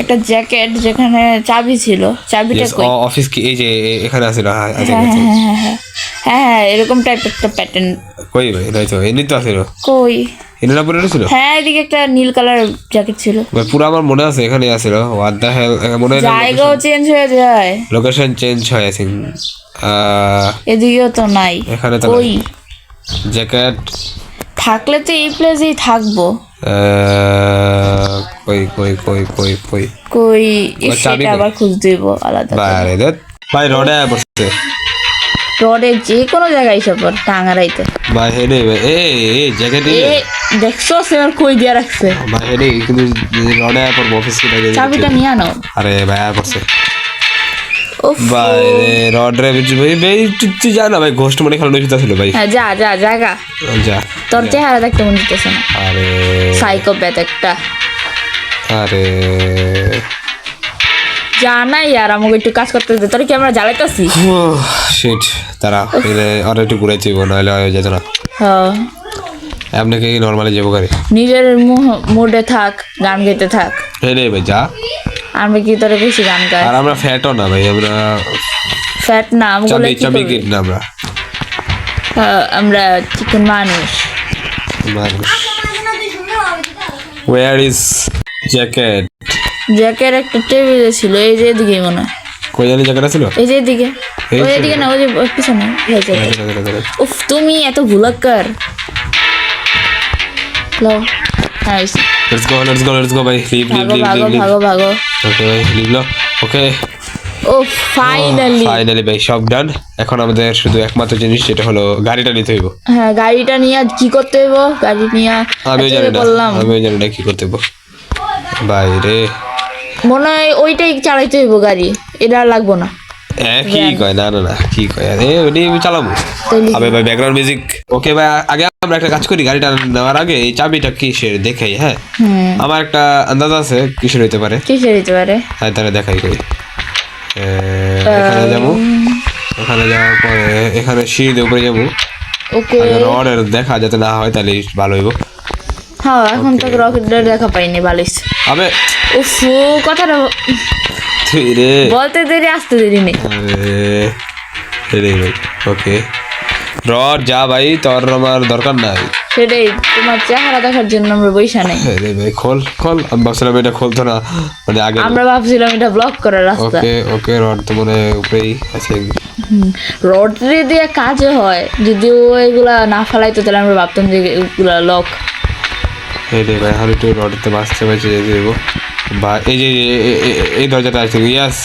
একটা জ্যাকেট যেখানে চাবি ছিল, চাবিটা কই? অফিস কি এই যে এখানে আছে না? হ্যাঁ এরকম টাইপ একটা প্যাটার্ন। কই ভাই নাই তো, এমনি তো আছে কই এনে না পরে ছিল। হ্যাঁ এদিকে একটা নীল কালার জ্যাকেট ছিল ভাই, পুরো আমার মনে আছে এখানে আছিল। হোয়াট দ্য হেল, মনে হয় জায়গাও চেঞ্জ হয়ে যায়, লোকেশন চেঞ্জ হয় আই থিং। এদিকেও তো নাই। এখানে তো কই জ্যাকেট থাকলে তো এই প্লেসেই থাকবো। কই কই কই কই কই কই চাবি সেটা আবার খুঁজতে দিব আলাদা। বাইরে দেখ ভাই, রডে বসে রডে যে কোনো জায়গায় সব টাঙারাইতে ভাই। হেডে এই জ্যাকেট দেখছো সেবার কই দিয়া রাখছে ভাই, হেডে কিন্তু রডে পর অফিস কি লাগে চাবিটা নিয়ে আনো। আরে ভাই বসে ভাই রড রে ভাই তুই জানা ভাই, ঘোষ্ট মনে খেলানো যেটা ছিল ভাই। হ্যাঁ যা যা জায়গা যা, তোর চেহারা দেখতে মনে হচ্ছে না। আরে সাইকোপ্যাথ একটা। আরে জানা ইয়ার আমাকে একটু কাজ করতে দে, তোর কি আমরা জ্বালাইতেছি? শিট তারা আর একটু ঘুরে যাইব, নাহলে যেত না। হ্যাঁ আপনি কি নরমালি যাবো গাড়ি? নিজের মুডে থাক, গান গাইতে থাক। রে ভাই যা, আমি কি তোরে বেশি গান গাই? আর আমরা ফ্যাটও না ভাই, আমরা ফ্যাট না, আমগুলো কি চাবি কিট না আমরা, আমরা চিকন মানুষ। Where is jacket? জ্যাকেট একটা টেবিলে ছিল, এই যে এদিকে মনে হয়। কই জানি জ্যাকেট ছিল? এই যে এদিকে, ওই এদিকে না, ওই যে পিছনে। উফ তুমি এত ভুলাক্কার। লো হ্যাঁ লেটস গো ভাই, লিভ লিভ লিভ ভাগো ভাগো ভাগো। ওকে ভাই নিল ওকে ও ফাইনালি ফাইনালি ভাই সব ডান এখন আমাদের শুধু একমাত্র জিনিস যেটা হলো গাড়িটা নিতে হইব হ্যাঁ গাড়িটা নিয়ে আজ কি করতে হইব গাড়ি নিয়ে আমিও জানি না বললাম আমিও জানি না কি করতে হইব ভাই রে মনে হয় ওইটাই চালাইতে হইব গাড়ি এটা আর লাগবো না কি কয় না না না কি কয় আরে ওটি আমি চালাবো আবে ভাই ব্যাকগ্রাউন্ড মিউজিক ওকে ভাই আগে আমরা একটা কাজ করি গাড়িটা নেওয়ার আগে এই চাবিটা কিসের দেখাই হ্যাঁ আমার একটা আন্দাজ আছে কিসের হইতে পারে কিসের হইতে পারে হ্যাঁ তাহলে দেখাই করি এখানে যাবো ওখানে যাওয়ার পরে এখানে সিঁড়ি দিয়ে উপরে যাবো ওকে রডের দেখা যাতে না হয় তাহলে ভালো হইব হ্যাঁ এখন তো রকেটের দেখা পাইনি ভালোই আবে উফ কথাটা তুই রে বলতে দেরি আসতে দেরি নেই রে ভাই ওকে রড যা ভাই তোর আমার দরকার নাই সেটাই তোমার চেহারা দেখার জন্য আমরা বইসা নেই রে ভাই খোল খোল আমি ভাবছিলাম এটা খুলতো না মানে আগে আমরা ভাবছিলাম এটা ব্লক করার রাস্তা ওকে ওকে রড তো মনে হয় উপরেই আছে রড দিয়ে কাজে হয় যদি ও এগুলা না ফেলাইতো তাহলে আমরা ভাবতাম যে এগুলা লক রে ভাই আমি একটু রডতে বাঁচতে বাঁচতে যেতে দেবো বা এই যে এই দরজাটা আছে ইয়াস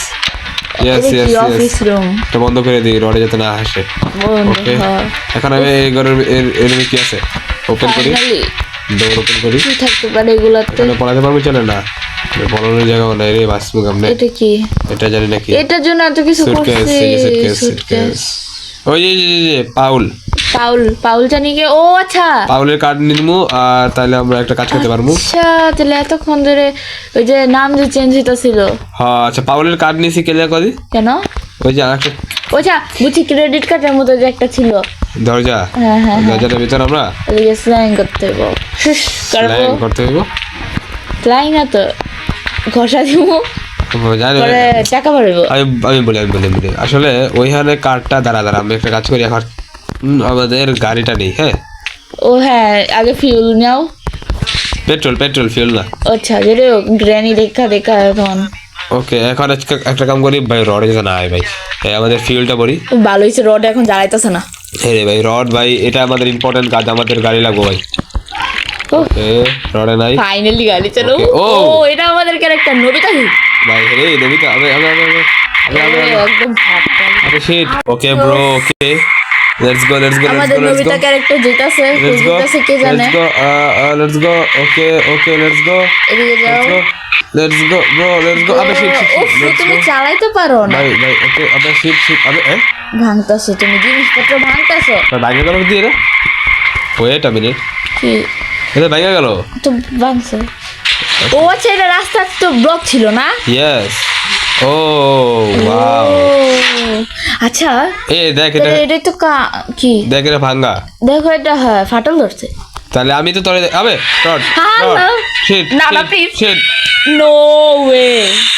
ইয়েস ইয়েস অফিস রুম এটা বন্ধ করে দিই রডে যাতে না আসে ওকে এখন আমি এই ঘরের এর কি আছে ওপেন করি ডোর ওপেন করি কি থাকতে পারে এগুলাতে এখানে পড়াতে পারবি চলে না পড়ানোর জায়গা নাই রে বাসমু কামনে এটা কি এটা জানি নাকি এটার জন্য এত কিছু সুটকেস করছে সুটকেস ওই যে পাউল পাউল জানি কে ও আচ্ছা পাউলের কার্ড নিমু আর তাহলে আমরা একটা কাজ করতে পারবো আচ্ছা তাহলে এতক্ষণ ধরে ওই যে নাম যে চেঞ্জ হইতাছিল হ্যাঁ আচ্ছা পাউলের কার্ড নিছি কেলে কদি কেন ওই যে আরেকটা ওটা বুঝি ক্রেডিট কার্ডের মতো যে একটা ছিল দরজা হ্যাঁ হ্যাঁ দরজাটার ভিতর আমরা ওদিকে স্ল্যাং করতে হইব হুস করবো লাইন করতে হইব স্ল্যাং না তো ঘষা দিব জানি পরে টাকা পারবো আমি বলি আসলে ওইখানে কার্ডটা দাঁড়া আমি একটা কাজ করি এখন আমাদের গাড়িটা নেই হ্যাঁ ও হ্যাঁ আগে ফিউল নাও পেট্রোল ফিউল না আচ্ছা যেটা গ্র্যানি দেখা এখন ওকে এখন একটা কাম করি ভাই রড যেতে না ভাই আমাদের ফিউলটা করি ভালো হয়েছে রড এখন জ্বালাইতেছে না হ্যাঁ রে ভাই রড ভাই এটা আমাদের ইম্পর্টেন্ট কাজ আমাদের গাড়ি লাগবো ভাই ওকে রডে নাই ফাইনালি গাড়ি চালো ও এটা আমাদের ক্যারেক্টার নবিতা কি ভাই রে নবিতা আবে একদম আবে shit okay bro okay let's go আমাদের নবিতা ক্যারেক্টার যেটাছে কে জানে লেটস গো ওকে লেটস গো এদিকে যাও লেটস গো আবে শিট তুমি চালাইতে পারো না ভাই ওকে আবে শিট আবে ভাঙতাছো তুমি জিনিসপত্র ভাঙতাছো ভাঙা গেল দিয়ে রে ওয়েট আ মিনিট কি এটা ভাঙা গেল তো ভাঙছে ও আচ্ছা এটা রাস্তা তো ব্লক ছিল না ইয়েস ও ওয়াও আচ্ছা দেখ এটা তো কি দেখ এটা ভাঙা দেখো এটা হ্যাঁ ফাটল ধরছে তাহলে আমি তো তোরে আবে রড শিট না please shit no way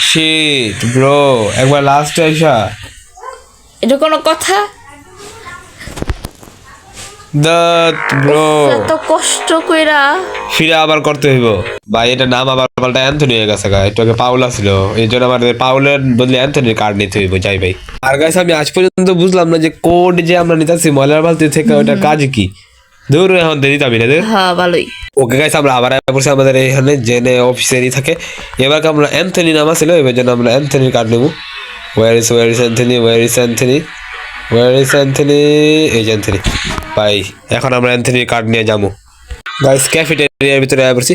shit bro একবার লাস্ট আইসা এটা কোনো কথা দত ব্রো এত কষ্ট কইরা ফিরে আবার করতে হইব ভাই এটা নাম আবার পাল্টা অ্যান্থনি হয়ে গেছে একটু আগে পাউলা ছিল এই জন্য আমাদের পাউলের বদলে অ্যান্থনির কার্ড নিতে হইব যাই ভাই আর গাইস আমি আজ পর্যন্ত বুঝলাম না যে কোড যে আমরা নিতেছি ময়লার বালতি থেকে ওটার কাজ কি দূর এখন দেরি তাবি না হ্যাঁ ভালোই ওকে গাইস আমরা আবার পড়ছি আমাদের এখানে জেনে অফিসেরই থাকে এবার আমরা অ্যান্থনি নাম ছিল এবার জন্য আমরা অ্যান্থনির কার্ড নেব ওয়ার ইজ অ্যান্থনি এই যে অ্যান্থনি ভাই এখন আমরা অ্যান্থনির কার্ড নিয়ে যাবো গাইস ক্যাফেটেরিয়ার ভিতরে পড়ছি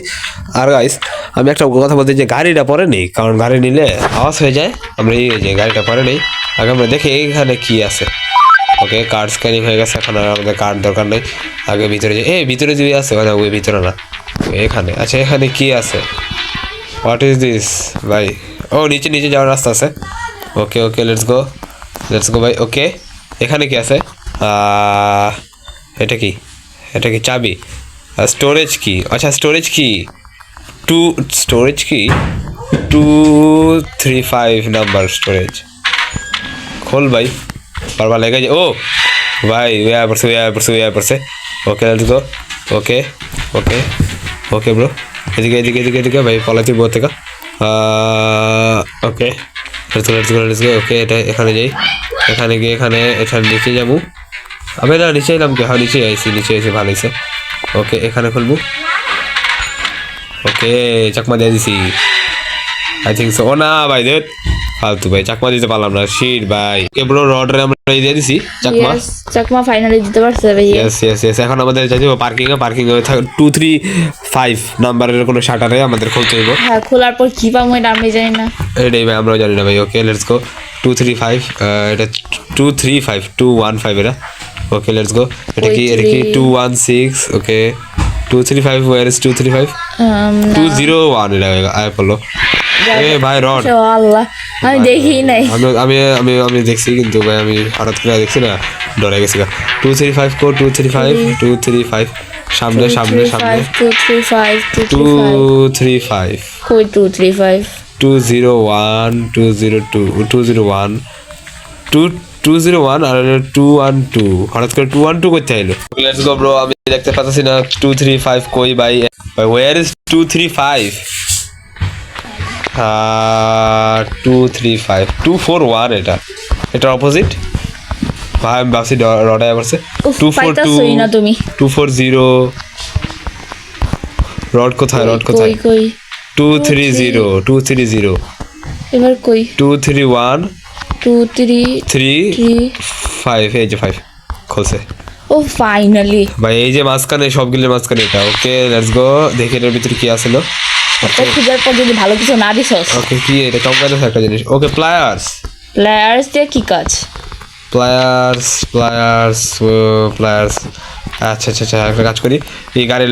আর গাইস আমি একটা কথা বলতে যে গাড়িটা পরে নেই কারণ গাড়ি নিলে আওয়াজ হয়ে যায় আমরা এই যে গাড়িটা পরে নেই আগে আমরা দেখি এইখানে কি আছে ওকে কার্ড স্ক্যানিং হয়ে গেছে এখন আর আমাদের কার্ড দরকার নেই আগে ভিতরে যে ভিতরে যদি আছে মানে ওই ভিতরে না এখানে আচ্ছা এখানে কি আছে হোয়াট ইজ দিস ভাই ও নিচে যাওয়ার রাস্তা আছে ওকে লেটস গো ভাই ওকে এখানে কি আছে এটা কি চাবি স্টোরেজ কি আচ্ছা স্টোরেজ কি 235 নাম্বার স্টোরেজ খোল ভাই বারবার লেগে যায় ও ভাই ওয়া পড়ছে ওকে লেটস গো ওকে ব্রো এদিকে ভাই পলাতি বো থেকে ওকে লেটস গো ওকে এটা এখানে যাই এখানে গিয়ে এখানে নিচে যাবো আমি না নিচে এলাম কি হ্যাঁ নিচে আইছি ভালো হয়েছে ওকে এখানে খুলবো ওকে চাকমা দিয়ে দিছি আই থিঙ্ক সো। ও না ভাই দেখ ফালতু ভাই, চাকমা দিতে পারলাম না, শিট ভাই। এগুলো রডরে আমরা দিয়ে দিছি চাকমা। Yes, চাকমা ফাইনালি দিতে পারছে ভাই। ইয়েস। এখন আমাদের যাইতে হবে পার্কিং এ 235 নাম্বারের কোনো শাটারে আমাদের খুলতে হইব। হ্যাঁ, খোলার পর কি পাবো এটা আমি জানি না। এটাই ভাই আমরাও জানি না ভাই। ওকে লেটস গো 235, এটা 215 এটা। ওকে লেটস গো। এটা কি 216? ওকে 235, ওয়্যার ইজ 235? 201 এটা আয় পড়লো। এ ভাই রড, আল্লাহ, আমি দেখি নাই। আমি দেখছি কিন্তু ভাই আমি হঠাৎ করে দেখছি না, ডরে গেছি। 235 কো 235 সামনে 235 235 কই 235 201 202 201 201 আর 212 হঠাৎ করে 212 করতে আইলো। লেটস গো ব্রো, আমি দেখতে পাচ্ছি না 235 কই ভাই। Where is 235? 235 241 এটার অপোজিট ভাই। আমি ভাবছি রডায় পড়ছে। 242 না তুমি 240 রড কোথায়? কই 230 এবার কই 231 2 3 5 এই যে 5 খুলছে ও ফাইনালি ভাই। এই যে মাঝখানে সবগুলোর মাঝখানে এটা। ওকে লেটস গো, দেখি এটার ভিতরে কি আছে। এটা খুঁজার পর যদি ভালো কিছু না দিছস। ওকে কি এটা? কম্পাইলার একটা জিনিস। ওকে প্লায়ার্স দিয়ে কি কাজ? প্লায়ার্স আচ্ছা একটা কাজ করি, এই গাড়ি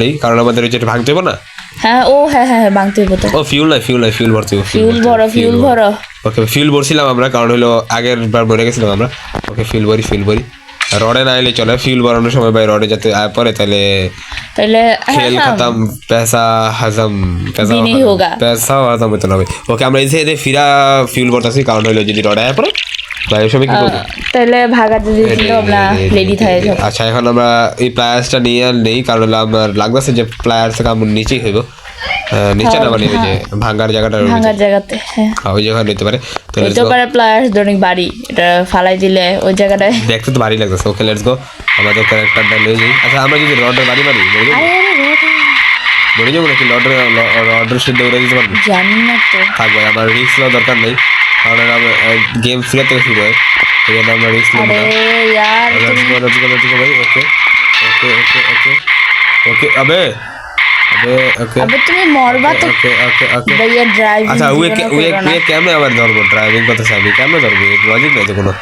লই কারণ আমাদের ওই যেটা ভাঙতে হবে না। হ্যাঁ ভাঙতে হবে তো। ও ফিউল ভরতে হবে। ফিউল ভরো। ওকে ফিউল ভরছিলাম আমরা, কারণ হলো আগের বার মরে গেছিলাম আমরা। ওকে ফিউল ভরি রডে না এলে চলে। ফিউল ভরানোর সময় ভাই রডে যাতে পরে তাহলে খেল খতম, पैसा हजम হতো না ভাই। ওকে আমরা এই যে ফিরা ফিউল ভরতাছি, কারণ হলো যদি রডে পরে ভাই সবাই কি করবো তাহলে ভাগা যদি আমরা রেডি থাকে। আচ্ছা এখন আমরা এই প্লায়ার্সটা নিয়ে আর নেই, কারণ হলো আমার লাগতেছে যে প্লায়ার্স কাম নিচেই হইব, নিচে না মানে ওই যে ভাঙার জায়গাতে। হ্যাঁ ওই জায়গা নিতে পারে। তো নিতে পারে প্লায়ার্স দনিক বাড়ি, এটা ফালাই দিলে ওই জায়গাটায় দেখতে তো ভারী লাগতেছে। ওকে লেটস গো, আমাদের ক্যারেক্টারটা নিয়ে যাই। আচ্ছা আমরা যদি রডের বাড়ি মরে যাবো নাকি? রডের সিদ্ধ উড়ে দিতে পারবো? জানি না তো। থাক ভাই, আমার রিস্ক নেওয়ার দরকার নেই, কারণ গেম ফ্রি থেকে শুরু হয়, এই জন্য আমরা রিস্ক নেব না। ভাই ওকে আবে তুমি মরবা তো ভাইয়া। ড্রাইভিং আচ্ছা ওয়ে কেমনে আবার ধরবো? ড্রাইভিং কথা আমি কেমনে ধরবো? লজিক নাই তো কোনো।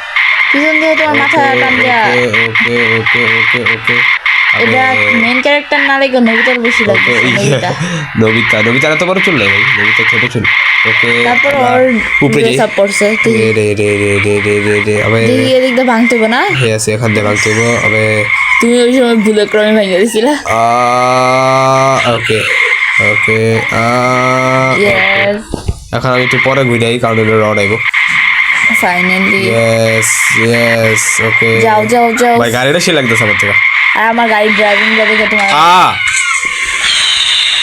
পিছন দিয়ে তোমার মাথা টান দেয়া। ওকে এটা মেইন ক্যারেক্টার না লাগে নবিতার বেশি লাগে। নবিতা এত বড় চুল নাই ভাই, নবিতা ছোট চুল। ওকে তারপর ওর উপরে যাই। সব পড়ছে রে আবে এদিক দিয়ে ভাঙতে হবে না। হ্যাঁ আছে, এখান দিয়ে ভাঙতে হবে। আবে তুমি ওই সময় ভুলে ক্রমে ভেঙে দিয়েছিলা। ওকে ইয়েস এখন আমি একটু পরে ঘুরাই, কারণ এটা রড আইব। ফাইনালি ইয়েস ওকে যাও ভাই। গাড়িটা সে লাগতেছে আমার থেকে। আর আমার গাড়ি ড্রাইভিং দেখে তোমার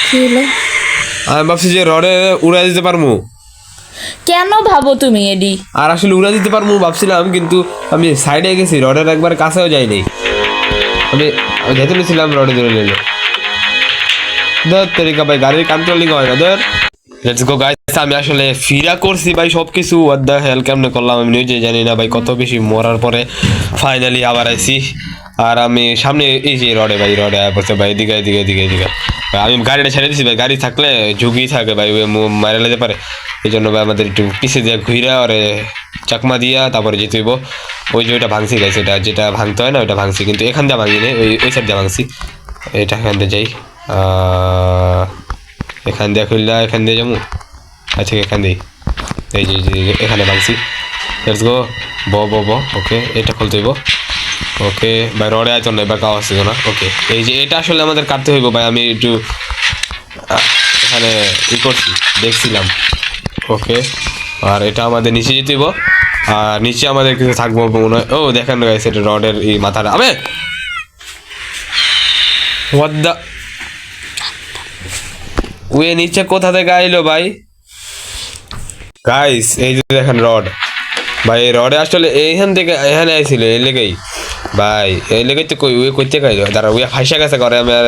কি হলো? আমি ভাবছি যে রডে উড়াই দিতে পারবো। কেন ভাবো তুমি এডি? আর আসলে উড়াই দিতে পারবো ভাবছিলাম, কিন্তু আমি সাইডে গেছি, রডের একবার কাছেও যাইনি। আমি যেতে নিয়েছিলাম, রডে ধরে নিল। ধর তেরিকা ভাই, গাড়ির কন্ট্রোলিং হয় না। ধর লেটস গো গাইস, আমি আসলে ফিরা করছি ভাই সবকিছু। হোয়াট দ্য হেল কেমনে করলাম আমি নিজে জানি না ভাই। কত বেশি মরার পরে ফাইনালি আবার আইছি। আর আমি সামনে এই যে রডে পড়ছে ভাই, এদিকে আমি গাড়িটা ছেড়ে দিচ্ছি ভাই। গাড়ি থাকলে ঝুঁকি থাকে ভাই, মারা যেতে পারে। এই জন্য ভাই আমাদের একটু পিছিয়ে দিয়ে ঘুরা ওরে চাকমা দিয়া তারপরে যেতে হইব। ওই যে ওইটা ভাঙছি গাইছে, যেটা ভাঙতে হয় না ওইটা ভাঙছি, কিন্তু এখান দিয়ে ভাঙিনি, ওই সাইড দিয়ে ভাঙছি। এটা এখান দিয়ে যাই, এখান দিয়ে খুললা, এখান দিয়ে যাবো। আচ্ছা এখান দিয়ে এই যে এখানে ভাঙছি। লেটস গো ব ওকে এটা খুলতে হইব। ওকে ভাই রডে আয়তো না, এবার কাওয়া আসছিল না। ওকে এই যে এটা আসলে আমাদের কাটতে হইব ভাই। আমি একটু এখানে করছি দেখছিলাম। ওকে আর এটা আমাদের নিচে যেতে হইব, আর নিচে আমাদের কিছু থাকবো মনে হয়। ও দেখেন গাইস, এটা রডের এই মাথাটা। আবে হোয়াট দ্য ওয়ে, নিচে কোথা থেকে আইলো ভাই? গাইস এই যে দেখেন রড ভাই, রডে আসলে এইখান থেকে এখানে আইছিল, এই লেগেই ভাই, এই লেগেই তো কই ওই করতে গাইলো। দাঁড়া ওই ফাইসা গেছে করে, আমি আর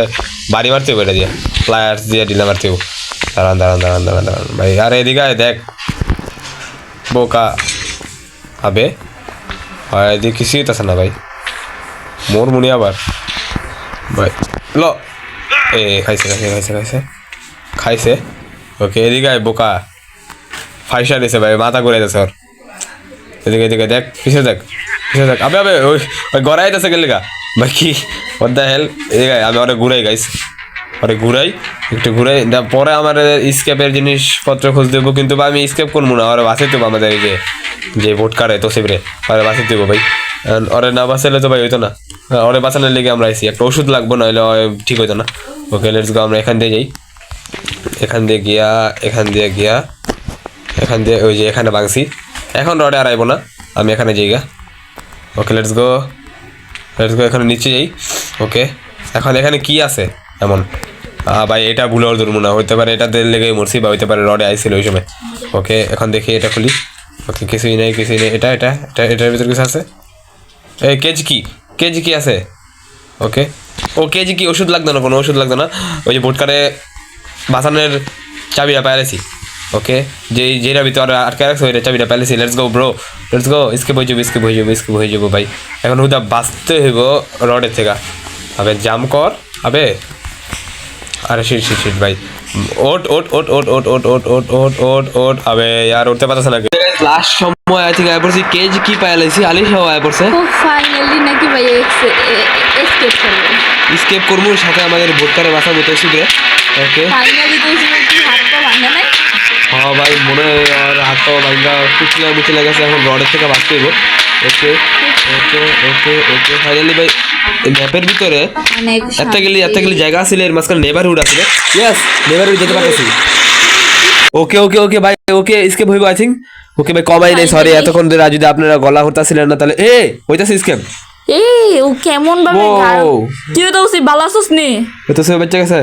বাড়ি মারতে হবে এটা দিয়ে, প্লায়ার্স দিয়ে ডিলা মারতে হবে। দাঁড়ান ভাই, আরে এদিকে আয়, দেখ বোকা আবে, এদিকে কিছুই তো আছে না ভাই, মোর মুনি আবার ভাই ল এ খাইছে ওকে, এদিকে আয় বোকা, ফাইসা দিছে ভাই, মাথা ঘুরে যাচ্ছে ওর, এদিকে দেখ, পিছিয়ে দেখ আবে ওই গড়াই যাচ্ছে গেলে গা ভাই, কি what the hell, এদিকে আয়, আমি ওরে ঘুরাই গাইস, একটু ঘুরাই, পরে আমার স্কেপের জিনিসপত্র খোঁজ দেবো, কিন্তু ভাই আমি স্কেপ করবো না, ওরা বাঁচাই দেবো আমাদের এই যে ভোট কার্ডে তো সেবরে, ওরা বাঁচাই দেবো ভাই, ওরে না বাঁচাইলে তো ভাই হইতো না, ওরে বাঁচানোর লেগে আমরা আইসি, একটা ওষুধ লাগবো, নাহলে ঠিক হইতো না। ওকে লেটস গো, আমরা এখান দিয়ে যাই, এখান দিয়ে ওই যে এখানে ভাঙছি, এখন রডে আর আইবো না, আমি এখানে যাই গা। ওকে লেটস গো এখানে নিচে যাই। ওকে এখন এখানে কি আছে এমন, ভাই এটা ভুলে ধরবো না, হইতে পারে এটা দেড় লেগে মরছি, বা হইতে পারে রডে আইছিল ওই সময়। ওকে এখন দেখি এটা খুলি, ওকে কিছুই নেই, এটার ভিতরে কিছু আছে, এই কেজি কি আছে, ওকে ও কেজি কি, ওষুধ লাগতো না, কোনো ওষুধ লাগতো না, ওই যে ভোটকারে বাঁচানোর চাবিটা পাইছি। ওকে যেটা ভিতরে আটকে রাখছো ওইটা চাবিটা পাইছি। লেটস গো ব্রো, স্কেপ হয়ে যাবো ভাই, এখন হুদা বাঁচতে হইব রডের থেকে, আবে জাম কর আবে, আরে শিট ভাই, ওট আবে আর উঠতে পারতেছে না। লাস্ট সময় আই থিঙ্ক আই পড়ছি কেজি কি পাইলাইছি, আলিশাও আই পড়ছে, ফাইনালি নাকি ভাই এসকেপ করবে, স্কেপ করবো, সাথে আমাদের ভোটকারে বাসা মতো শিখবে। ওকে ফাইনালি তো কি হাত পা ভাঙা নাই, হ্যাঁ ভাই মনে হয় আর হাত পা ভাঙ্গা মুচলে গেছে, এখন রডের থেকে বাঁচতে হইব। ওকে ফাইনালি ভাই ম্যাপের ভিতরে অনেক এত গেলি জায়গা আছে, এর মাঝখানে নেভারহুড আছে, ইয়েস নেভারহুড যেতে পারতেছি। ওকে ভাই, ওকে স্কেপ হইব আই থিঙ্ক। ওকে ভাই কমাই নেই, সরি এতক্ষণ ধরে যদি আপনারা গলা হতাছিলেন না, তাহলে হইতাছে স্কেপ, ও কেমন ভাবে তুই তো উসি বালাসুস নি, তো সে বাচ্চা গেছে,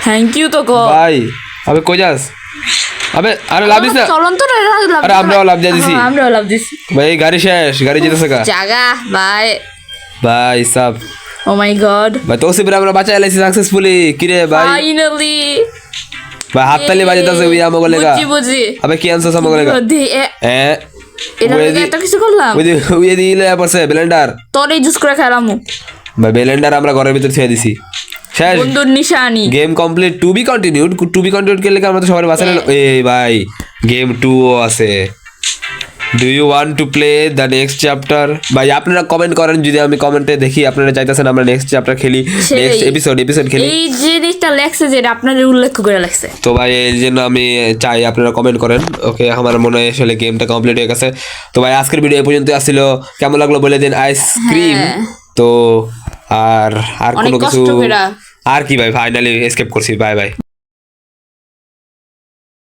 থ্যাংক ইউ তো গো ভাই আবে কই যাস, আবে আরে লাভ দিস না, চলন তো আরে আমরাও লাভ দিয়ে দিছি, আমরাও লাভ দিছি ভাই গাড়ি শেষ, গাড়ি যেতেছে গা জাগা ভাই সব, ও মাই গড ভাই তো সিবরা আমরা বাঁচাই লাইছি সাকসেসফুলি, কিরে ভাই ফাইনালি ভাই হাততালি বাজাইতাছে ওই আমগো লেগা, বুঝি আবে কি আনছস আমগো লেগা, এটা এত কিছু করলাম, ওই দিলে পড়ছে ব্লেন্ডার, তোরে জুস করে খেলামু ভাই ব্লেন্ডার আমরা ঘরের ভিতর ছেড়ে দিছি, শেষ বন্ধুর নিশানি, game complete, to be continued করলে আমরা তো সবার বাঁচালেন। এই ভাই গেম 2 ও আছে, do you want to play the next chapter? ভাই আপনারা কমেন্ট করেন, যদি আমি কমেন্টে দেখি আপনারা চাইতেছেন আমরা নেক্সট চ্যাপ্টার খেলি, নেক্সট এপিসোড খেলি, এই জিনিসটা লেখছে যেটা আপনাদের উল্লেখ করে লেখছে, তো ভাই এই জন্য আমি চাই আপনারা কমেন্ট করেন। ওকে আমার মনে হয় আসলে গেমটা কমপ্লিট হয়ে গেছে। তো ভাই আজকের ভিডিও এই পর্যন্ত আসছিল, কেমন লাগলো বলে দিন। আইসক্রিম তো আর কোনো কিছু, আর কি ভাই ফাইনালি এসকেপ করছি, বাই বাই।